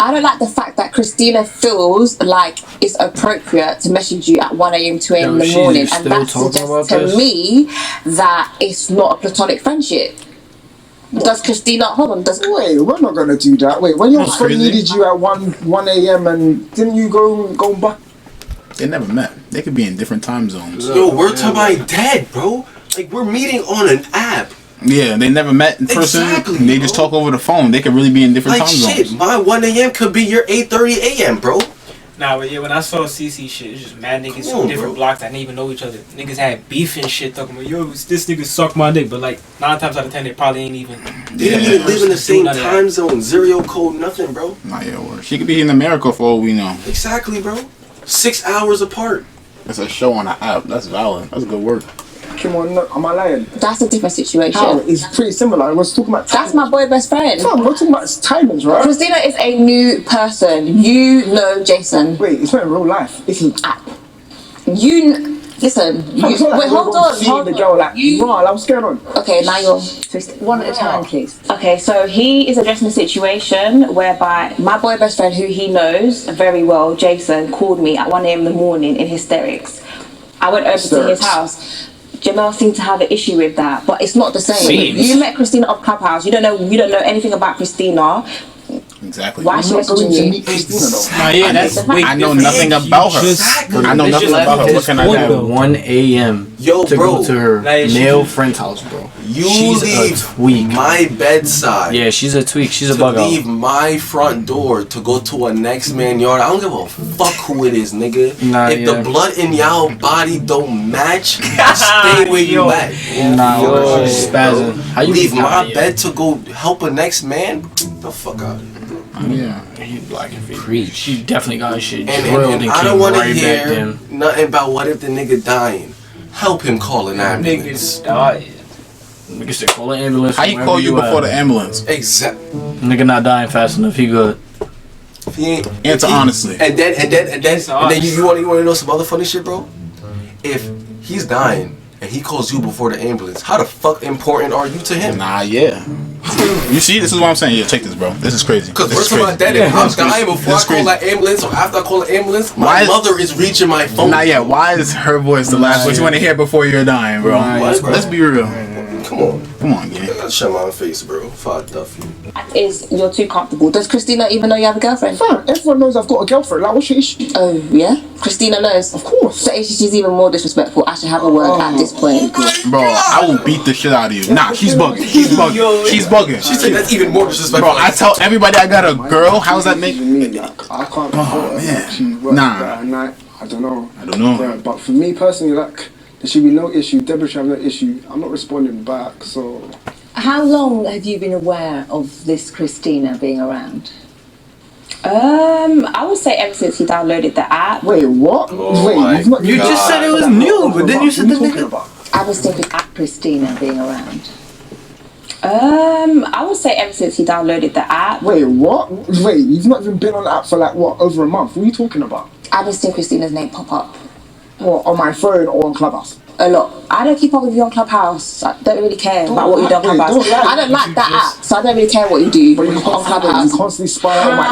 I don't like the fact that Christina feels like it's appropriate to message you at 1 a.m., 2 a.m. in the morning. And that suggests to me that it's not a platonic friendship. Does Christina, hold on, Wait, we're not gonna do that. Wait, when your friend needed you at 1 a.m. and didn't you go back? They never met. They could be in different time zones. Yo, we're talking about dead, bro. Like, we're meeting on an app. Yeah, they never met in person. Exactly, they just talk over the phone. They could really be in different like, time shit, zones. my 1 a.m. could be your 8:30 a.m., bro. Nah, but yeah, when I saw CC shit, it's just mad niggas from different blocks that didn't even know each other. Niggas had beef and shit, talking about, yo, this nigga suck my dick. But like, 9 times out of 10, they probably ain't even. They didn't even live in the same time zone. Zero code, nothing, bro. Nah, yeah, word. She could be in America for all we know. Exactly, bro. 6 hours apart. It's a show on the app. That's valid. That's good work. Come on, am I lying? That's a different situation. How? It's pretty similar. I was talking about. That's my boy best friend. Fam, we're talking about timings, right? Christina is a new person. You know Jason. Wait, it's not in real life. It's an app. Listen. Wait, hold on. The girl like, right, what's going on? Okay, now you're one at a time, please. Okay, so he is addressing a situation whereby my boy best friend, who he knows very well, Jason, called me at 1 a.m. in the morning in hysterics. I went over to his house. Jamel seemed to have an issue with that, but it's not the same. You met Christina off Clubhouse. You don't know anything about Christina. Exactly. Why is she messaging you? Meet Christina though. Nah, yeah, that's I know nothing about her. I know nothing about her. What can I do? At 1 a.m. Yo, to bro. go to her male friend's house, bro. You leave my bedside. Yeah, she's a tweak. She's a bug out. Leave my front door to go to a next man yard. I don't give a fuck who it is, nigga. Nah, if the blood in y'all body don't match, stay where you at. Nah, she's spazzing. How you leave my bed to go help a next man? The fuck out of here. Yeah, he black and preach. She definitely got shit And drilled and I came don't want to right back hear then. nothing about what if the nigga dying. Help him call an ambulance. Niggas dying. Nigga said call an ambulance. How he call you before the ambulance? Exactly. Nigga not dying fast enough. He good. He ain't. Answer honestly. And then you want to know some other funny shit, bro? If he's dying and he calls you before the ambulance, how the fuck important are you to him? Nah, yeah. You see, this is what I'm saying. Yeah, check this, bro. This is crazy. Because we're talking about that. If I'm dying before I call that ambulance or after I call the ambulance, my mother is reaching my phone. Nah, yeah. Why is her voice the last what you want to hear before you're dying, bro? Let's be real. Come on, gang. Shut my face, bro. Fuck Duffy. Is you're too comfortable. Does Christina even know you have a girlfriend? Fam, everyone knows I've got a girlfriend. Like, what's your issue? Oh, yeah? Christina knows? Of course. So if she's even more disrespectful, I should have a word at this point. Bro, I will beat the shit out of you. Nah, she's bugging. She's bugging. She's bugging. She said that's even more disrespectful. Bro, I tell everybody I got a girl. How's that make me? Like, I can't. Oh, man. She works at night. I don't know. Yeah, but for me personally, like, there should be no issue. Deborah should have no issue. I'm not responding back, so. How long have you been aware of this Christina being around? I would say ever since he downloaded the app. Wait, what? Wait, you just said it was new, but then you said the nigga. I was thinking Christina being around. I would say ever since he downloaded the app. Wait, what? Wait, you've not even been on the app for like what, over a month? What are you talking about? I've been seeing Christina's name pop up. What, on my phone or on Clubhouse? A lot. I don't keep up with you on Clubhouse. I don't really care about what you do on Clubhouse. I don't like that app, so I don't really care what you do on Clubhouse. You constantly spy out my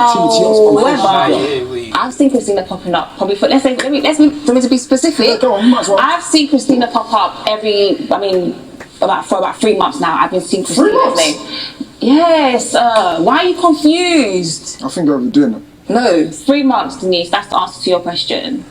activities. I've seen Christina popping up. Probably for for me to be specific. I've seen Christina pop up for about 3 months now. I've been seeing Christina's name. Yes. Why are you confused? I think you're overdoing it. No, 3 months, Denise. That's the answer to your question.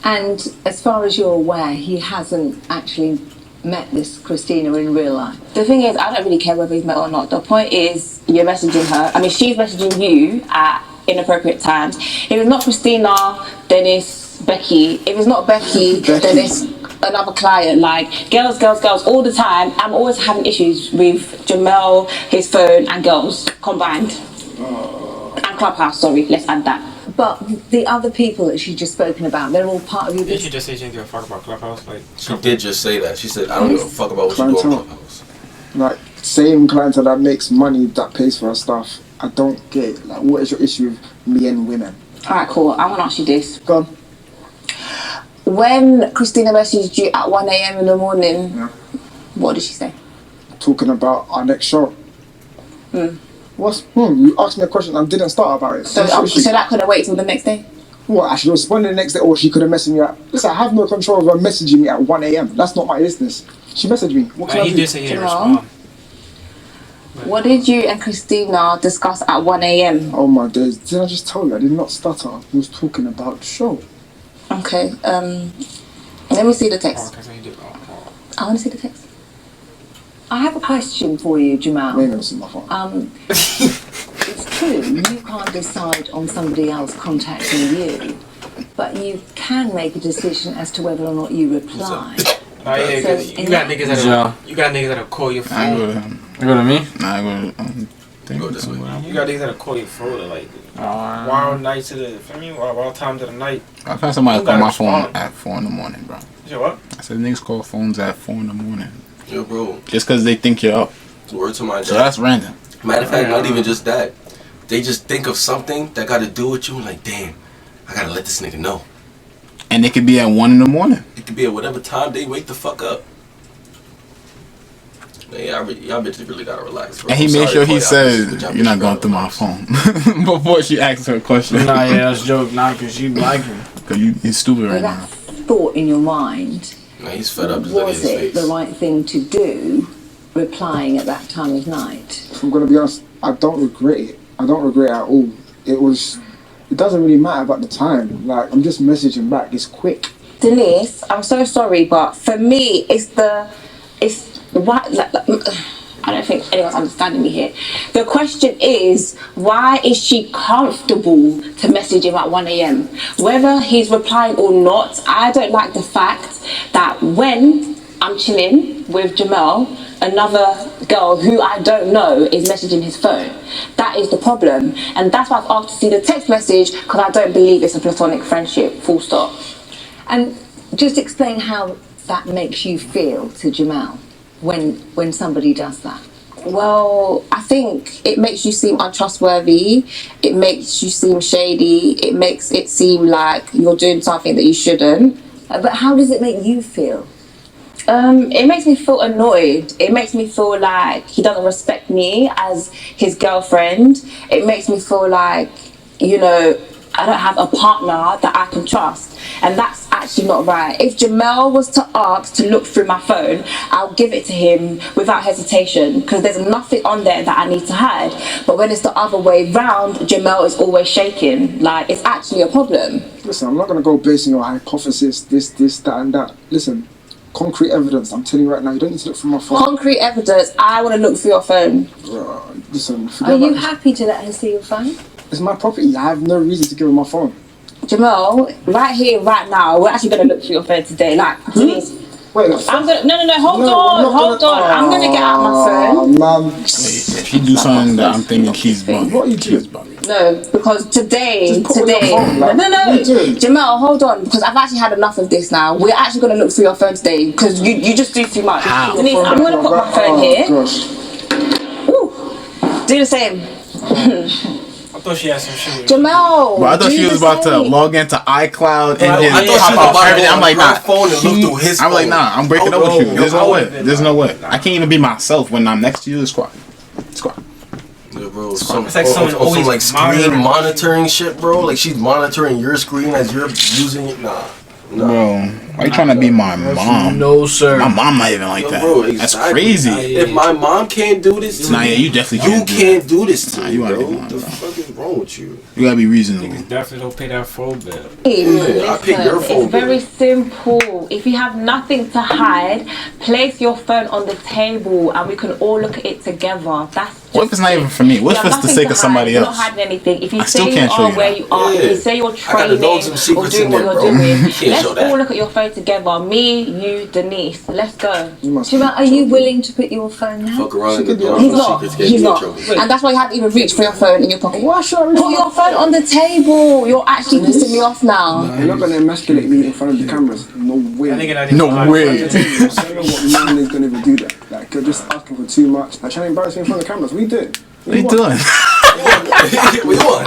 And as far as you're aware, he hasn't actually met this Christina in real life. The thing is, I don't really care whether he's met or not. The point is, you're messaging her. I mean, she's messaging you at inappropriate times. If it's not Christina, then it's Becky. If it's not Becky, then it's another client. Like, girls all the time. I'm always having issues with Jamel, his phone, and girls combined. And Clubhouse, sorry, let's add that. But the other people that she's just spoken about, they're all part of your business. Did she just say she didn't give a fuck about Clubhouse? Like, she did just say that. She said, I don't give a fuck about what you do on Clubhouse. Like, same clientele that makes money, that pays for her stuff. I don't get it. Like, what is your issue with me and women? Alright, cool. I want to ask you this. Go on. When Christina messaged you at 1 a.m. in the morning, what did she say? Talking about our next show. You asked me a question and didn't start about it. So that could have waited till the next day? What, I should respond the next day, or she could have messaged me at... Listen, I have no control of her messaging me at 1 a.m. That's not my business. She messaged me. What can I do? He did say he didn't respond. But What did you and Christina discuss at 1 a.m.? Oh my days! Did I just tell you? I did not stutter. I was talking about the show. Okay. Let me see the text. I want to see the text. I have a question for you, Jamal. I never seen my phone. It's true, you can't decide on somebody else contacting you, but you can make a decision as to whether or not you reply. Oh yeah, So you got niggas that'll call your phone. You go to me? Nah, I go this way. You got niggas that'll call your phone like wild nights of the, I mean, wild times of the night. I've had somebody call my phone at 4 in the morning, bro. You said what? I said niggas call phones at 4 in the morning. Yo, bro. Just because they think you're up. Word to my So that's random. Matter of fact, not even just that. They just think of something that got to do with you, like, damn, I gotta let this nigga know. And it could be at 1 in the morning. It could be at whatever time they wake the fuck up. Man, y'all bitches really gotta relax, bro. And he made sure he said, you're not going through my phone. Before she asked her a question. Nah, yeah, that's a joke. Nah, because you like him. Because you're stupid right that now. thought in your mind, Nah, he's fed up. Just look at was his it face. the right thing to do, replying at that time of night? If I'm gonna be honest, I don't regret it. I don't regret it at all. It doesn't really matter about the time. Like, I'm just messaging back. It's quick. Denise, I'm so sorry, but for me, it's why. I don't think anyone's understanding me here. The question is, why is she comfortable to message him at 1 a.m? Whether he's replying or not, I don't like the fact that when I'm chilling with Jamel, another girl who I don't know is messaging his phone. That is the problem. And that's why I've asked to see the text message, because I don't believe it's a platonic friendship, full stop. And just explain how that makes you feel to Jamal when somebody does that. Well, I think it makes you seem untrustworthy. It makes you seem shady. It makes it seem like you're doing something that you shouldn't. But how does it make you feel? It makes me feel annoyed. It makes me feel like he doesn't respect me as his girlfriend. It makes me feel like, you know, I don't have a partner that I can trust. And that's actually not right. If Jamel was to ask to look through my phone, I'll give it to him without hesitation, because there's nothing on there that I need to hide. But when it's the other way round, Jamel is always shaking. Like, it's actually a problem. Listen, I'm not gonna go basing your hypothesis, this, that, and that. Listen, concrete evidence. I'm telling you right now, you don't need to look through my phone. Concrete evidence. I want to look through your phone. Listen, Are you happy to let her see your phone? It's my property. I have no reason to give her my phone. Jamal, right here, right now, we're actually going to look through your phone today. Like, please. Wait, I'm gonna. No, hold on. I'm gonna get out my phone. Man. If she do something that I'm thinking she's bugging. What are you doing? No, because today, phone, like, no, Jamal, hold on, because I've actually had enough of this now. We're actually gonna look through your phone today, because you just do too much. How? Denise, I'm gonna put my phone here. Gosh. Ooh, do the same. I thought she had some shit. Jamal, But I thought she was about to log into iCloud and I then thought she was pop about out to everything. I'm like, go on nah. her phone and look through his I'm like, phone. nah. I'm breaking up with you. There's no way. There's no way. I can't even be myself when I'm next to you. Squad. Yeah, bro. It's like someone always like screen monitoring shit, bro. Like she's monitoring your screen as you're using it. Nah. Bro, why you trying to be my mom? No, sir. My mom not even like that. Bro, that's crazy. If my mom can't do this to me, you definitely can't do this to me, you bro. bro. What the fuck is wrong with you? You gotta be reasonable. Niggas definitely don't pay that phone bill. Listen, I pick your phone it's very simple. If you have nothing to hide, place your phone on the table and we can all look at it together. That's what if it's not even for me? What if it's the sake of somebody You're else? not hiding anything. If you I still say you can't show are you where that. you are, if you say you're training or doing what you're doing, let's all look at your phone together. Me, you, Denise. Let's go. Jamal, are you willing to put your phone now? Fuck around and He's not. He's not. And that's why you haven't even reached for your phone in your pocket. Put your phone on the table. You're actually pissing me off now. You're not gonna emasculate me in front of the cameras. No way. No way. I don't know what man is gonna even do that. Like, you're just asking for too much. Like, trying to embarrass me in front of the cameras. What are you doing? What are you doing?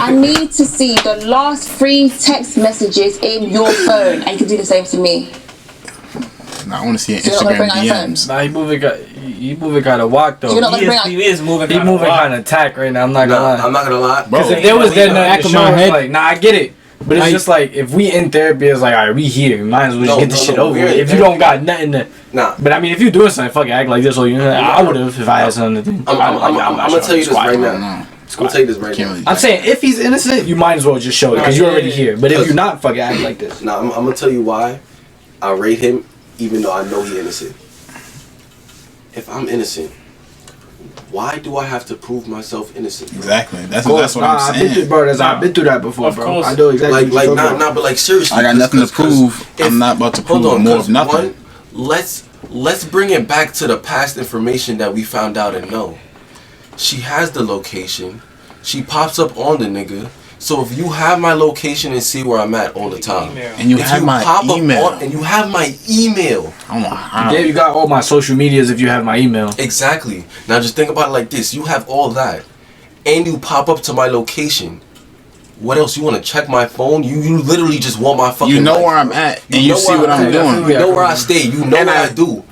I need to see the last 3 text messages in your phone, and you can do the same to me. Nah, I want to see an So you're not gonna Instagram bring out your DMs. Nah, he moving kind of walk though. You're not gonna bring out. He is moving. Kind of attack right now. I'm not gonna lie. I'm not gonna lie, Because if there was that night, the show was like, nah, I get it. But it's just like, if we in therapy, it's like, alright, we here. We might as well just get this shit over with. If you don't got nothing to... Nah. But I mean, if you doing something, fucking act like this, or you know, I would have if I had something to do. I'm gonna tell you this right now. I'm gonna tell you this right now. I'm saying, if he's innocent, you might as well just show it, because you're already here. But if you're not, fucking act like this. Nah, I'm gonna tell you why I rate him, even though I know he's innocent. If I'm innocent, why do I have to prove myself innocent? Bro? Exactly. That's what I'm saying. I've been through that before, bro. I know exactly. But like seriously, I got nothing to prove. I'm not about to prove more of nothing. Let's bring it back to the past information that we found out and know. She has the location. She pops up on the nigga. So if you have my location and see where I'm at all the time, and you have my email, and you have my email, I don't know how. Yeah, you got all my social medias if you have my email. Exactly. Now just think about it like this: you have all that, and you pop up to my location. What else? You want to check my phone? You literally just want my fucking. You know where I'm at, and you see what I'm doing. You know where I stay. You know what I do.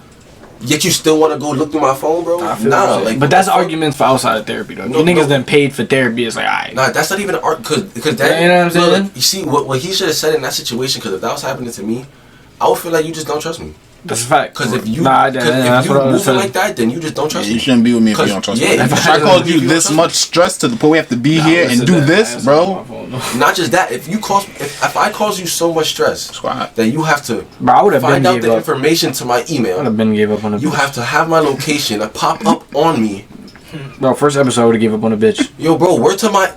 Yet you still want to go look through my phone, bro? Nah, like. But that's arguments for outside of therapy, though. You niggas done paid for therapy. It's like, alright. Nah, that's not even an art, because that. You know what I'm saying? Look, you see what he should have said in that situation? Because if that was happening to me, I would feel like you just don't trust me. That's a fact. Because if you moving like that, then you just don't trust me. You shouldn't be with me if you don't trust me. If I caused you this much stress to the point we have to be here and do this, bro. Not just that. If I cause you so much stress, then you have to find out the information to my email. I would have been gave up on a bitch. You have to have my location pop up on me. Bro, first episode I would have gave up on a bitch. Yo, bro, word to my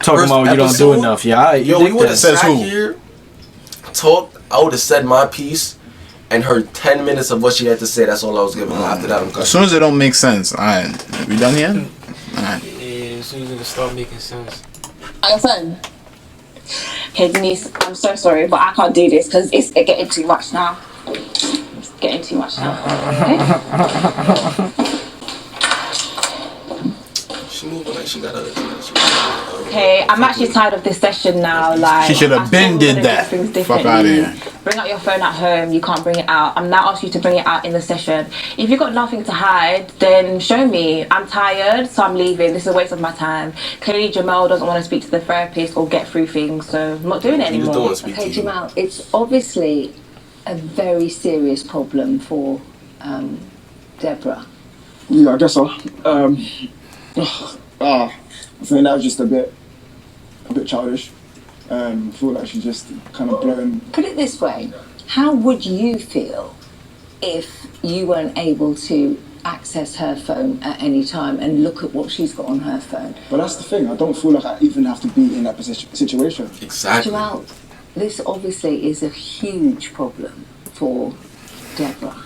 talking about you don't do enough. Yeah, yo, we would have sat here, talked. I would have said my piece. And heard 10 minutes of what she had to say. That's all I was giving her. After that, I'm cutting. As soon as it don't make sense, alright. We done yet? Alright. Yeah, as soon as it start making sense. On your phone. Okay, Denise, I'm so sorry, but I can't do this because it's getting too much now. It's getting too much now. Okay? She moving like she got a. Okay, I'm actually tired of this session now. Like, she should have been did that. Fuck out of here. Bring out your phone at home. You can't bring it out. I'm now asking you to bring it out in the session. If you've got nothing to hide, then show me. I'm tired, so I'm leaving. This is a waste of my time. Clearly, Jamal doesn't want to speak to the therapist or get through things, so I'm not doing it anymore. Okay, Jamal, it's obviously a very serious problem for Deborah. Yeah, I guess so. I think that was just a bit childish. I feel like she's just kind of blown. Put it this way, how would you feel if you weren't able to access her phone at any time and look at what she's got on her phone? But that's the thing, I don't feel like I even have to be in that situation. Exactly. Jamal, this obviously is a huge problem for Deborah.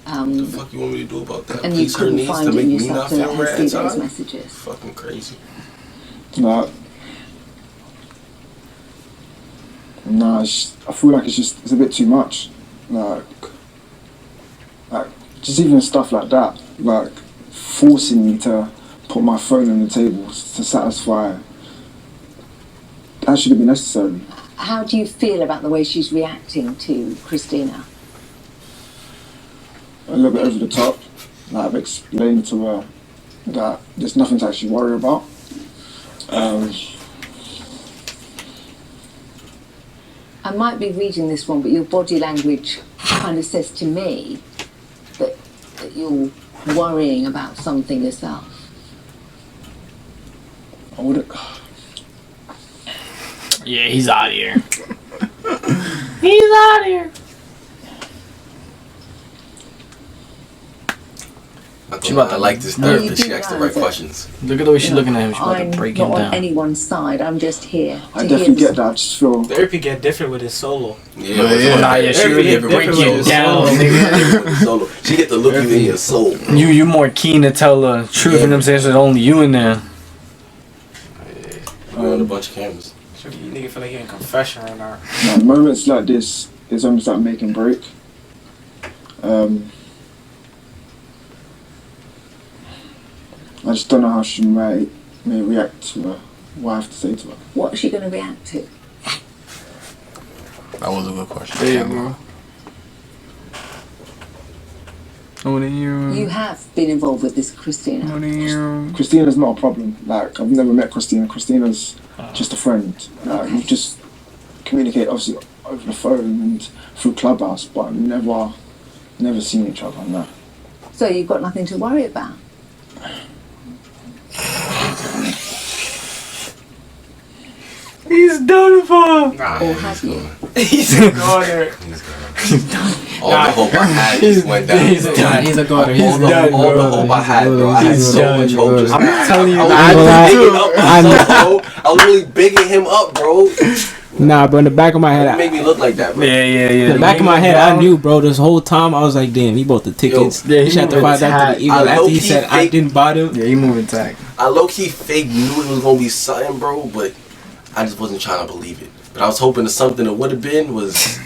What the fuck you want me to do about that? And you couldn't find it in yourself to let her see those time? messages. Fucking crazy. Nah, I feel like it's a bit too much. Like just even stuff like that, like forcing me to put my phone on the table to satisfy. That shouldn't be necessary. How do you feel about the way she's reacting to Christina? A little bit over the top. Like I've explained to her that there's nothing to actually worry about. I might be reading this wrong, but your body language kind of says to me that you're worrying about something yourself. I wouldn't. Yeah, he's out of here. He's out of here. I like this therapist. She asked the right questions. Look at the way she's looking at him. She's about to break him down. I'm not on anyone's side. I'm just here. I definitely get that. I just feel therapy get different with his solo. Yeah, she really break you down. Solo. She get to look you in your soul. You more keen to tell the truth, you know what I'm saying? So there's only you in there. We're on a bunch of cameras. You nigga feel like you're in confession right now. Moments like this is almost like make and break. I just don't know how she may react to what I have to say to her. What is she going to react to? That was a good question. There you go. You have been involved with this Christina. Christina's not a problem. Like, I've never met Christina. Christina's just a friend. We've just communicate obviously over the phone and through Clubhouse, but never seen each other. No. So you've got nothing to worry about. He's done for. Or have you? He's a goner. All the hope I had just went down. He's done. He's a goner. He's All the hope I had, bro. I had so much hope. Just I'm telling you, I was really bigging him up, bro. Nah, bro, in the back of my head, It made me look like that, bro. Yeah. in the back of my head, I knew, bro, this whole time, I was like, damn, he bought the tickets. Yo, yeah, he had to find out to the Eagle after he said I didn't buy them. Yeah, he moving tight. I low-key fake knew it was gonna be something, bro, but I just wasn't trying to believe it. But I was hoping that something that would have been was.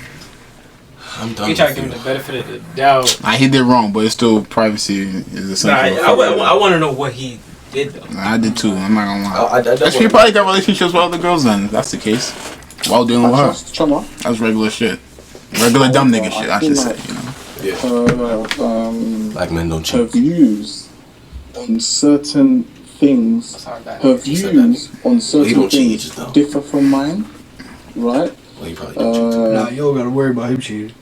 I'm done. You try to give him the benefit of the doubt. He did wrong, but it's still privacy is essential. I want to know what he did though. I did too. I'm not gonna lie. I That's why he probably got relationships with other girls. Then if that's the case, while dealing with her, that's regular shit. Regular dumb nigga shit. I should say. You know. Yeah. Black men don't cheat. Her views on certain things, her views on certain things differ from mine, right? Well, he probably don't cheat. Nah, you don't gotta worry about him cheating.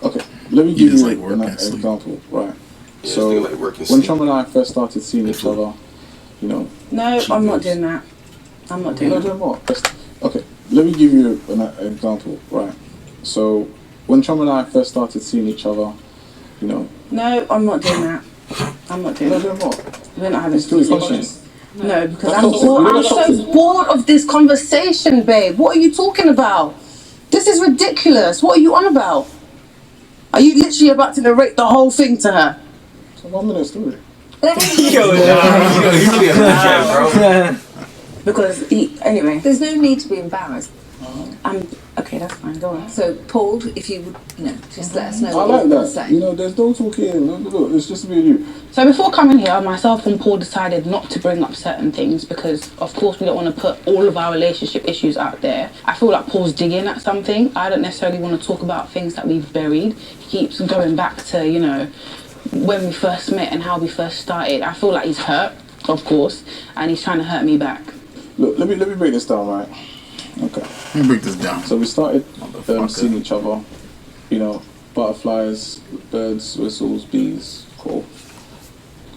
Okay, let me give you an example, right? Yeah, So like when Chum and I first started seeing each other, you know. No, I'm not doing that. I'm not doing that. What? Okay, let me give you an example, right? So when Chum and I first started seeing each other, you know. No, I'm not doing that. I'm not doing that. What? We're not having Still conversations. No, because I'm so bored of this conversation, babe. What are you talking about? This is ridiculous. What are you on about? Are you literally about to narrate the whole thing to her? It's a 1 minute story. Because anyway, there's no need to be embarrassed. Okay, that's fine. Go on. So, Paul, if you would, just let us know I what like you want to that. say. You know, there's no talking. Look, it's just me and you. So before coming here, myself and Paul decided not to bring up certain things because, of course, we don't want to put all of our relationship issues out there. I feel like Paul's digging at something. I don't necessarily want to talk about things that we've buried. He keeps going back to, when we first met and how we first started. I feel like he's hurt, of course, and he's trying to hurt me back. Look, let me break this down, right? Okay. Let me break this down. So we started seeing each other, butterflies, birds, whistles, bees, cool.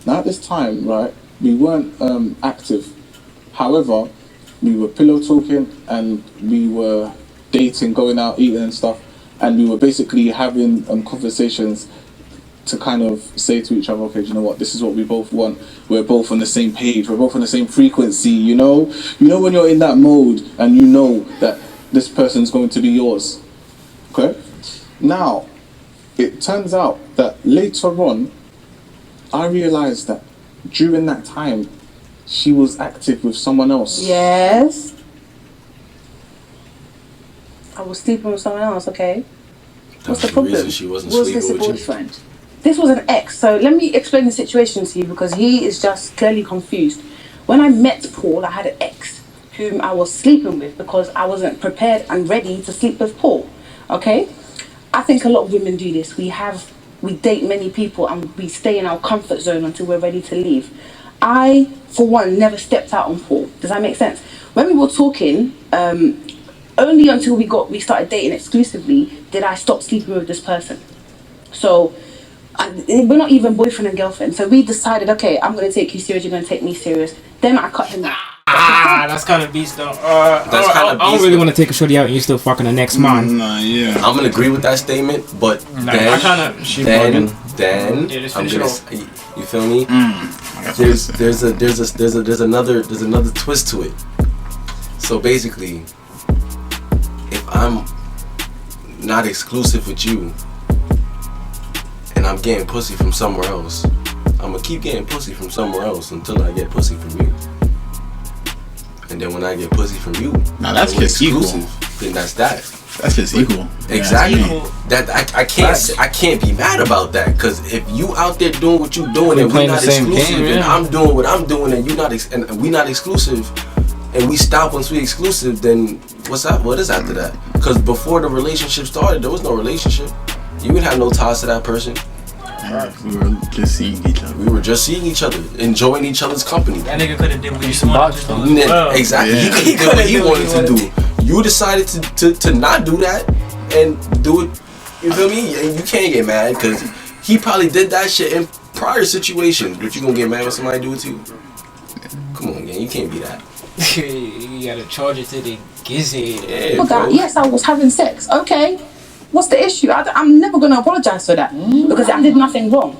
Now at this time, right, we weren't active. However, we were pillow talking and we were dating, going out, eating and stuff, and we were basically having conversations to kind of say to each other, okay, do you know what, this is what we both want. We're both on the same page. We're both on the same frequency, You know when you're in that mode and you know that this person's going to be yours. Okay? Now, it turns out that later on, I realized that during that time, she was active with someone else. Yes. I was sleeping with someone else, okay? What's the problem? She wasn't was sleeping this a with you. boyfriend? This was an ex, so let me explain the situation to you because he is just clearly confused. When I met Paul, I had an ex whom I was sleeping with because I wasn't prepared and ready to sleep with Paul, okay? I think a lot of women do this. We date many people and we stay in our comfort zone until we're ready to leave. I, for one, never stepped out on Paul. Does that make sense? When we were talking, only until we started dating exclusively did I stop sleeping with this person. So we're not even boyfriend and girlfriend. So we decided, okay, I'm going to take you serious, you're going to take me serious. Then I cut him out. That's kind of beast though. I don't really want to take a shorty out and you're still fucking the next man. Nah, yeah. I'm gonna agree with that statement, but then I'm gonna. You feel me? There's another twist to it. So basically, if I'm not exclusive with you, and I'm getting pussy from somewhere else, I'm gonna keep getting pussy from somewhere else until I get pussy from you. And then when I get pussy from you, now that's just exclusive, equal. then that's that. That's just equal. Exactly. That I can't be mad about that, because if you out there doing what you doing and we're not exclusive, and I'm doing what I'm doing and you not and we not exclusive, and we stop once we exclusive, then what's up? What is after that? Because before the relationship started, there was no relationship. You would have no ties to that person. We were just seeing each other. We were just seeing each other, enjoying each other's company. That nigga could have did what he wanted to do. Exactly. Yeah. He did what he wanted to do. you decided to not do that and do it. You feel me? And you can't get mad because he probably did that shit in prior situations. But you gonna get mad when somebody do it to you? Come on, man. You can't be that. You gotta charge it to the gizzy. Yeah, Well, that, yes, I was having sex. Okay. What's the issue? I'm never going to apologise for that because I did nothing wrong.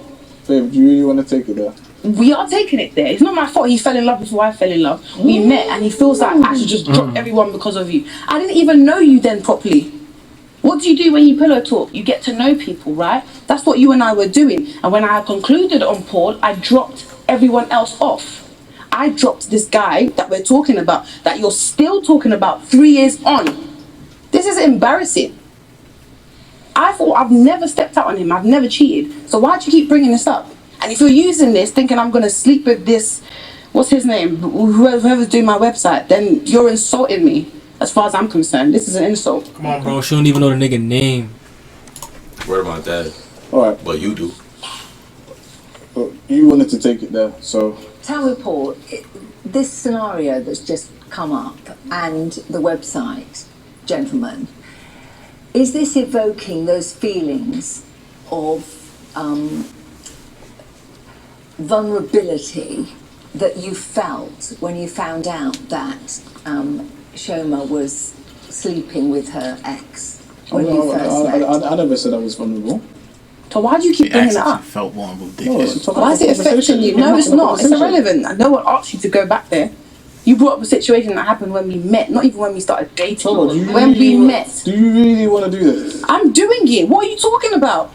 Babe, do you really want to take it there? We are taking it there. It's not my fault he fell in love before I fell in love. We met and he feels like I should just drop everyone because of you. I didn't even know you then properly. What do you do when you pillow talk? You get to know people, right? That's what you and I were doing. And when I concluded on Paul, I dropped everyone else off. I dropped this guy that we're talking about, that you're still talking about 3 years on. This is embarrassing. I thought I've never stepped out on him. I've never cheated. So why'd you keep bringing this up? And if you're using this, thinking I'm going to sleep with this, what's his name? Whoever's doing my website, then you're insulting me. As far as I'm concerned, this is an insult. Come on, bro. She don't even know the nigga name. Word about that. Alright. But you do. But you wanted to take it there, so... Tell me, Paul, this scenario that's just come up and the website, gentlemen, is this evoking those feelings of vulnerability that you felt when you found out that Shoma was sleeping with her ex when you first met? I never said I was vulnerable. So why do you keep bringing it up? Felt vulnerable, No, Why is it affecting you? No, it's not. It's irrelevant. No one asked you to go back there. You brought up a situation that happened when we met, not even when we started dating. When we met. Do you really want to do this? I'm doing it. What are you talking about?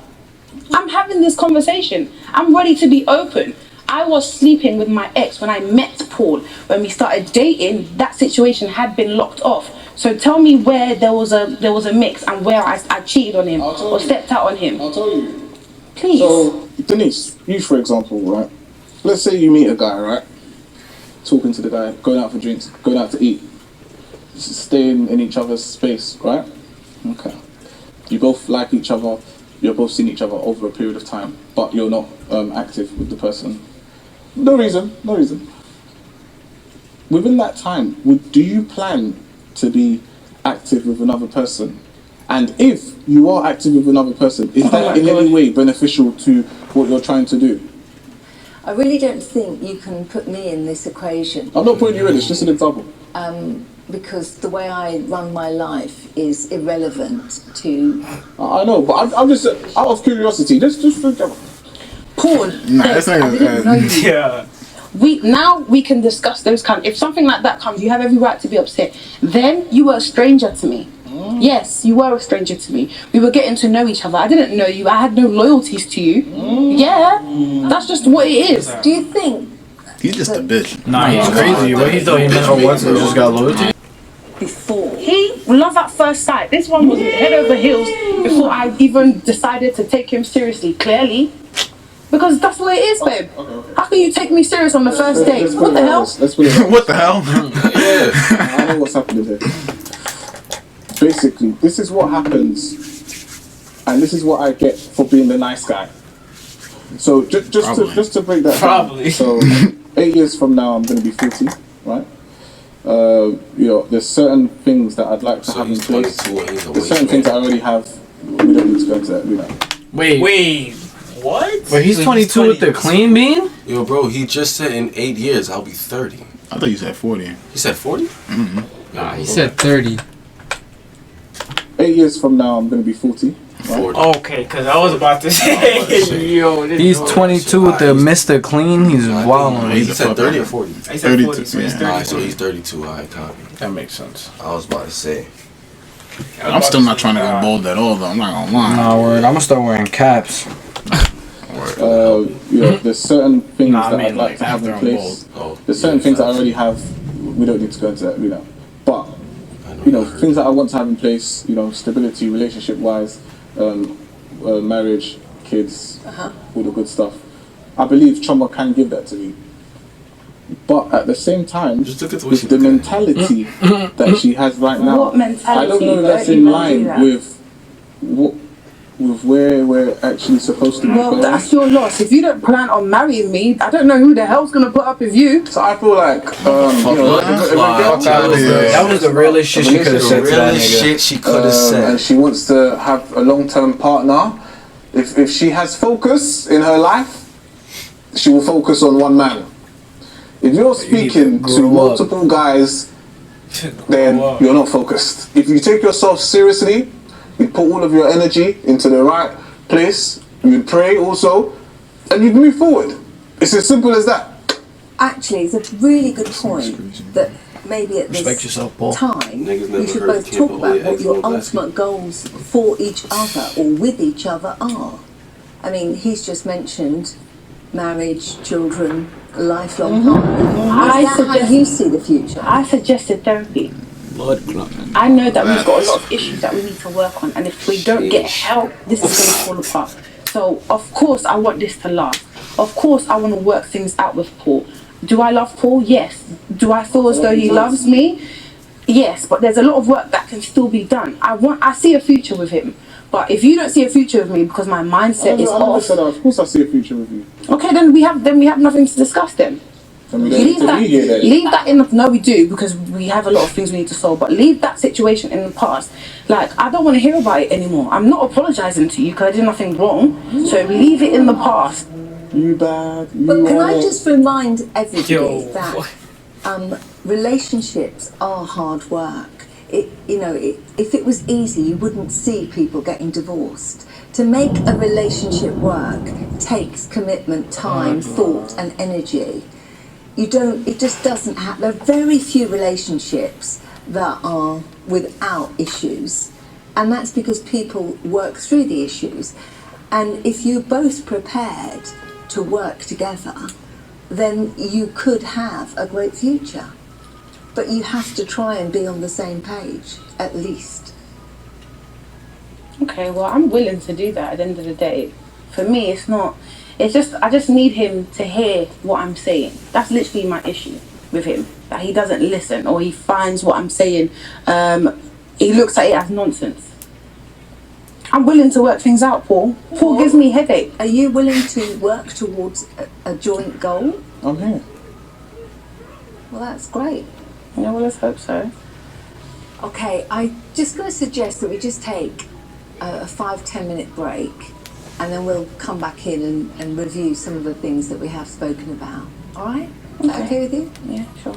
I'm having this conversation. I'm ready to be open. I was sleeping with my ex when I met Paul. When we started dating, that situation had been locked off. So tell me where there was a mix and where I cheated on him or stepped out on him. I'll tell you. Please. So, Denise, you for example, right? Let's say you meet a guy, right? Talking to the guy, going out for drinks, going out to eat, staying in each other's space, right? Okay. You both like each other, you're both seeing each other over a period of time, but you're not active with the person. No reason. Within that time, do you plan to be active with another person? And if you are active with another person, is that in any way beneficial to what you're trying to do? I really don't think you can put me in this equation. I'm not putting you in, it's just an example. Because the way I run my life is irrelevant to... I know, but I'm just, out of curiosity, just Paul, Yeah. We can discuss those kind. If something like that comes, you have every right to be upset. Then you were a stranger to me. Yes, you were a stranger to me. We were getting to know each other. I didn't know you. I had no loyalties to you. Yeah, that's just what it is. Do you think... He's just a bitch. Nah, he's crazy. What he thought he met her once and just got loyalty? Before. He love at first sight. This one was head over heels before I even decided to take him seriously, clearly. Because that's what it is, babe. Okay. How can you take me serious on the first date? What the hell? What the hell? Yeah. I know what's happening here. Basically, this is what happens, and this is what I get for being the nice guy. So just to break that down. So 8 years from now, I'm going to be 40, right? There's certain things that I'd like to have in place. There's certain things I already have. We don't need to go into that. Wait. What? But he's 22 with the clean bean? Yo, bro, he just said in 8 years I'll be 30. I thought you said 40. He said 40? Mm-hmm. Nah, he said 30. 8 years from now, I'm going to be 40. Right? Okay, because I was about to say, yo, he's 22 with the Mr. Clean. He's wild. He said 30 or 40? I said 40, so he's 32. Alright, so he's 32. Alright, copy. That makes sense. I was about to say. I'm still not trying to get bold at all, though. I'm not gonna lie. Nah, word. I'm gonna start wearing caps. There's certain things that I'd like to have in place. There's certain things that I already have. We don't need to go into that, But things that I want to have in place. Stability, relationship-wise, marriage, kids, all the good stuff. I believe Choma can give that to me. But at the same time, with the mentality that she has right now, What mentality? I don't know if that's in line with what with where we're actually supposed to be. Well, that's your loss. If you don't plan on marrying me, I don't know who the hell's gonna put up with you. So I feel like, that was the realest shit she could have said to that nigga. And she wants to have a long-term partner. If she has focus in her life, she will focus on one man. If you're speaking to multiple guys, then you're not focused. If you take yourself seriously, you put all of your energy into the right place, you'd pray also, and you'd move forward. It's as simple as that. Actually, it's a really good point that maybe at this time you should both talk about what your ultimate goals for each other or with each other are. I mean, he's just mentioned marriage, children, a lifelong partner. Is that how you see the future? I suggested therapy. I know that we've got a lot of issues that we need to work on, and if we don't get help, this is going to fall apart. So, of course, I want this to last. Of course, I want to work things out with Paul. Do I love Paul? Yes. Do I feel as though he loves me? Yes. But there's a lot of work that can still be done. I see a future with him. But if you don't see a future with me because my mindset is off, of course I see a future with you. okay, then we have nothing to discuss then. Leave that in the, no we do, because we have a lot of things we need to solve, but leave that situation in the past. Like, I don't want to hear about it anymore. I'm not apologizing to you because I did nothing wrong, so leave it in the past. You bad, you But can I just remind everybody that relationships are hard work. If it was easy, you wouldn't see people getting divorced. To make a relationship work takes commitment, time, thought and energy. It just doesn't happen. There are very few relationships that are without issues, and that's because people work through the issues. And if you're both prepared to work together, then you could have a great future. But you have to try and be on the same page, at least. Okay, well, I'm willing to do that at the end of the day. For me, it's not... It's just, I just need him to hear what I'm saying. That's literally my issue with him. That he doesn't listen, or he finds what I'm saying, he looks at it as nonsense. I'm willing to work things out, Paul. Paul gives me headache. Are you willing to work towards a joint goal? I'm here. Well, that's great. Yeah, well, let's hope so. Okay, I'm just going to suggest that we just take a 5-10 minute break, and then we'll come back in and review some of the things that we have spoken about. All right? Is that okay with you? Yeah, sure.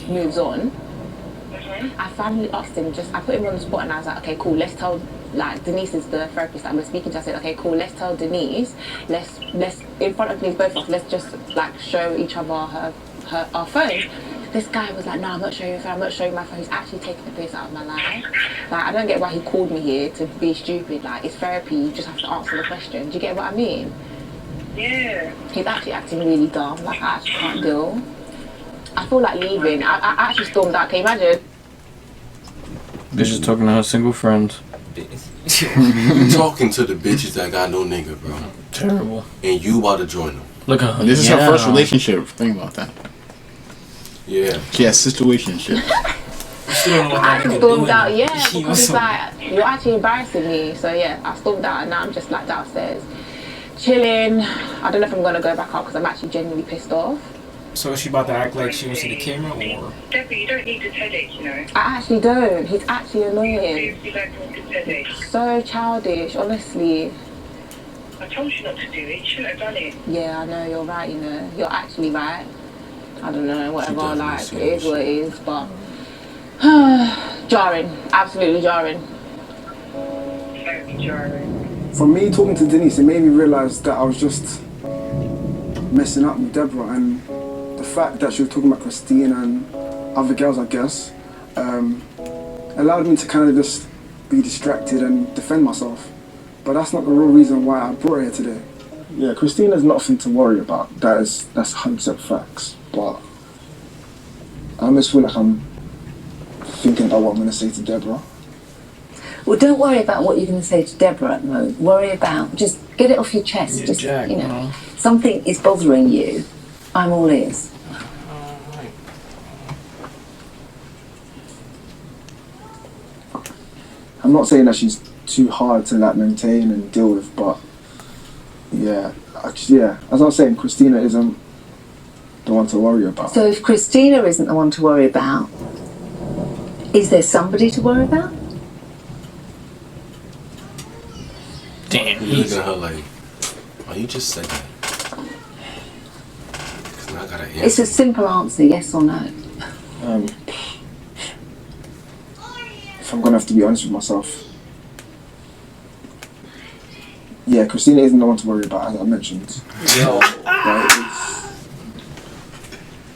Moves on. I finally asked him, I put him on the spot and I was like, okay, cool, let's tell, like, Denise is the therapist that we're speaking to. I said, okay, cool, let's tell Denise, let's in front of both of us, let's just, like, show each other our phones. This guy was like, no, I'm not showing your phone, I'm not showing my phone. He's actually taking the piss out of my life. Like, I don't get why he called me here to be stupid. Like, it's therapy, you just have to answer the question. Do you get what I mean? Yeah. He's actually acting really dumb. Like, I actually can't deal. I feel like leaving. I actually stormed out. Can you imagine? Bitch is talking to her single friends. You talking to the bitches that got no nigga, bro. Terrible. And you about to join them. Look at her. This is her first relationship. Think about that. Yeah. She has situationship. I stormed out, yeah, because it's like, you're actually embarrassing me. So yeah, I stormed out and now I'm just like downstairs, chilling. I don't know if I'm going to go back up because I'm actually genuinely pissed off. So is she about to act like she wants to see the camera, or? Debbie, you don't need this headache, you know. I actually don't. He's actually annoying. You don't want this headache. So childish, honestly. I told you not to do it. You shouldn't have done it. Yeah, I know, you're right, you know. You're actually right. I don't know, whatever, like, it is what it is, but... jarring. Absolutely jarring. Very jarring. For me, talking to Denise, it made me realise that I was just messing up with Deborah, and the fact that she was talking about Christine and other girls, I guess, allowed me to kind of just be distracted and defend myself. But that's not the real reason why I brought her here today. Yeah, Christina's nothing to worry about. That's 100% facts. But I almost feel like I'm thinking about what I'm going to say to Deborah. Well, don't worry about what you're going to say to Deborah at the moment. Worry about, just get it off your chest. Yeah, just, Jack, you know, something is bothering you. I'm all ears. I'm not saying that she's too hard to like maintain and deal with, but yeah, as I was saying, Christina isn't the one to worry about. So if Christina isn't the one to worry about, is there somebody to worry about? Damn, You look at her like, oh, you just said that. 'Cause now I gotta answer. It's a simple answer, yes or no. If I'm gonna have to be honest with myself, yeah, Christina isn't the one to worry about, as I mentioned. Right,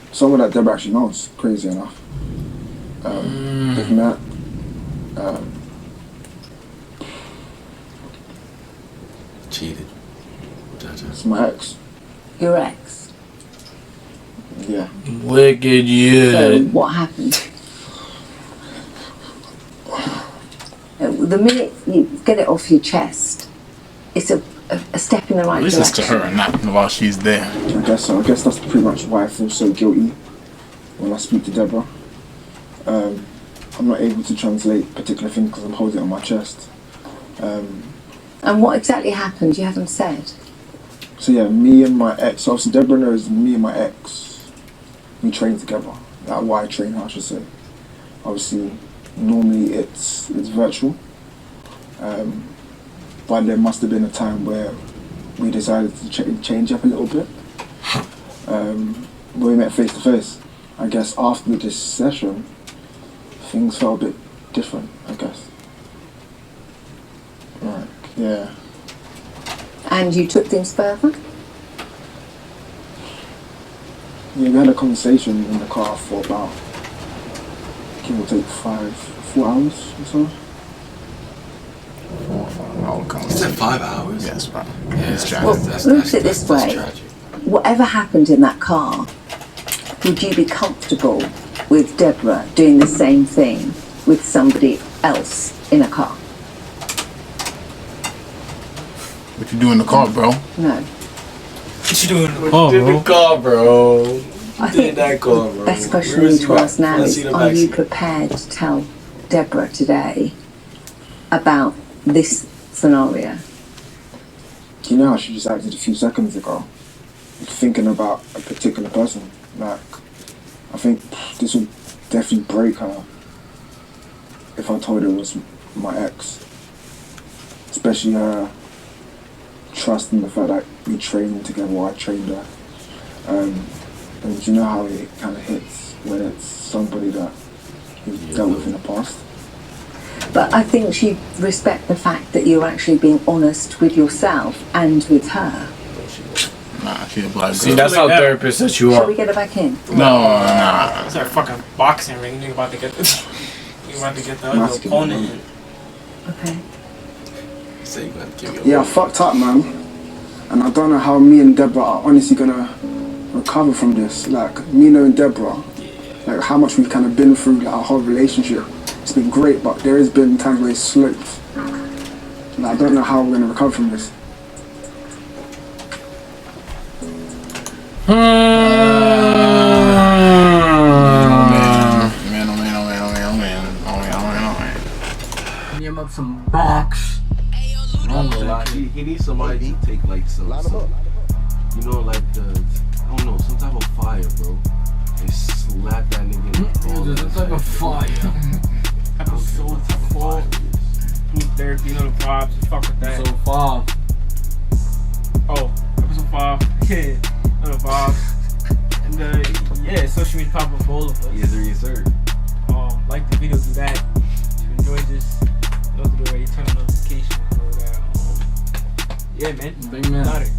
it's someone that Deborah actually knows, crazy enough. If not, Cheated. it's my ex. Your ex. Yeah. Wicked, yeah. So what happened? The minute you get it off your chest, it's a step in the right At least direction. it's to her and not while she's there. I guess so. I guess that's pretty much why I feel so guilty when I speak to Deborah. I'm not able to translate particular things because I'm holding it on my chest. And what exactly happened? You haven't said. So yeah, me and my ex, obviously Deborah knows me and my ex, we train together. That's why I train her, I should say. Obviously, normally it's virtual. But there must have been a time where we decided to change up a little bit. Where we met face to face. I guess after this session, things felt a bit different, I guess. Right, yeah. And you took things further? Yeah, we had a conversation in the car for about, give or take 4 hours or so. 4 or 5 hour You conversation. said 5 hours? Yes, bro. Yeah, It's Well, tragic. look at it this way. Whatever happened in that car, would you be comfortable with Deborah doing the same thing with somebody else in a car? What you do in the car, bro? No. What you doing? Oh, In the car, bro. I think that car, bro. the best question Where we is need he to at? ask now Let's is, see the are you backseat. prepared to tell Deborah today about this scenario? You know how she just acted a few seconds ago, thinking about a particular person. Like, I think this would definitely break her if I told her it was my ex. Especially her trusting the fact that we trained together, or I trained her. And you know how it kind of hits when it's somebody that you've dealt with in the past. But I think she'd respect the fact that you're actually being honest with yourself and with her. Nah, she a black girl. See, that's how therapists that you Shall are. we get her back in? No, nah. It's our fucking boxing ring. Nigga about to get the you about to get the other Masculine, opponent. Okay. Say you gotta give me a Yeah, I fucked up, man. And I don't know how me and Deborah are honestly gonna recover from this. Like, me knowing Deborah, like how much we've kind of been through, like our whole relationship. It's been great, but there has been times where it's sloped. And I don't know how we're gonna recover from this. Give up some box. He needs somebody to take like some you know, like I don't know, some type of fire, bro. And slap that nigga in the It's like a fire. Episode 4. Group therapy, you know the vibes. Just fuck with that. So far. Oh, episode 5. Yeah, know the vibes. And yeah, social media pop up for all of us. Yes, sir. Like the video, do that. If you enjoyed this, know the way you turn on notifications. Yeah, man. Big man. Got it.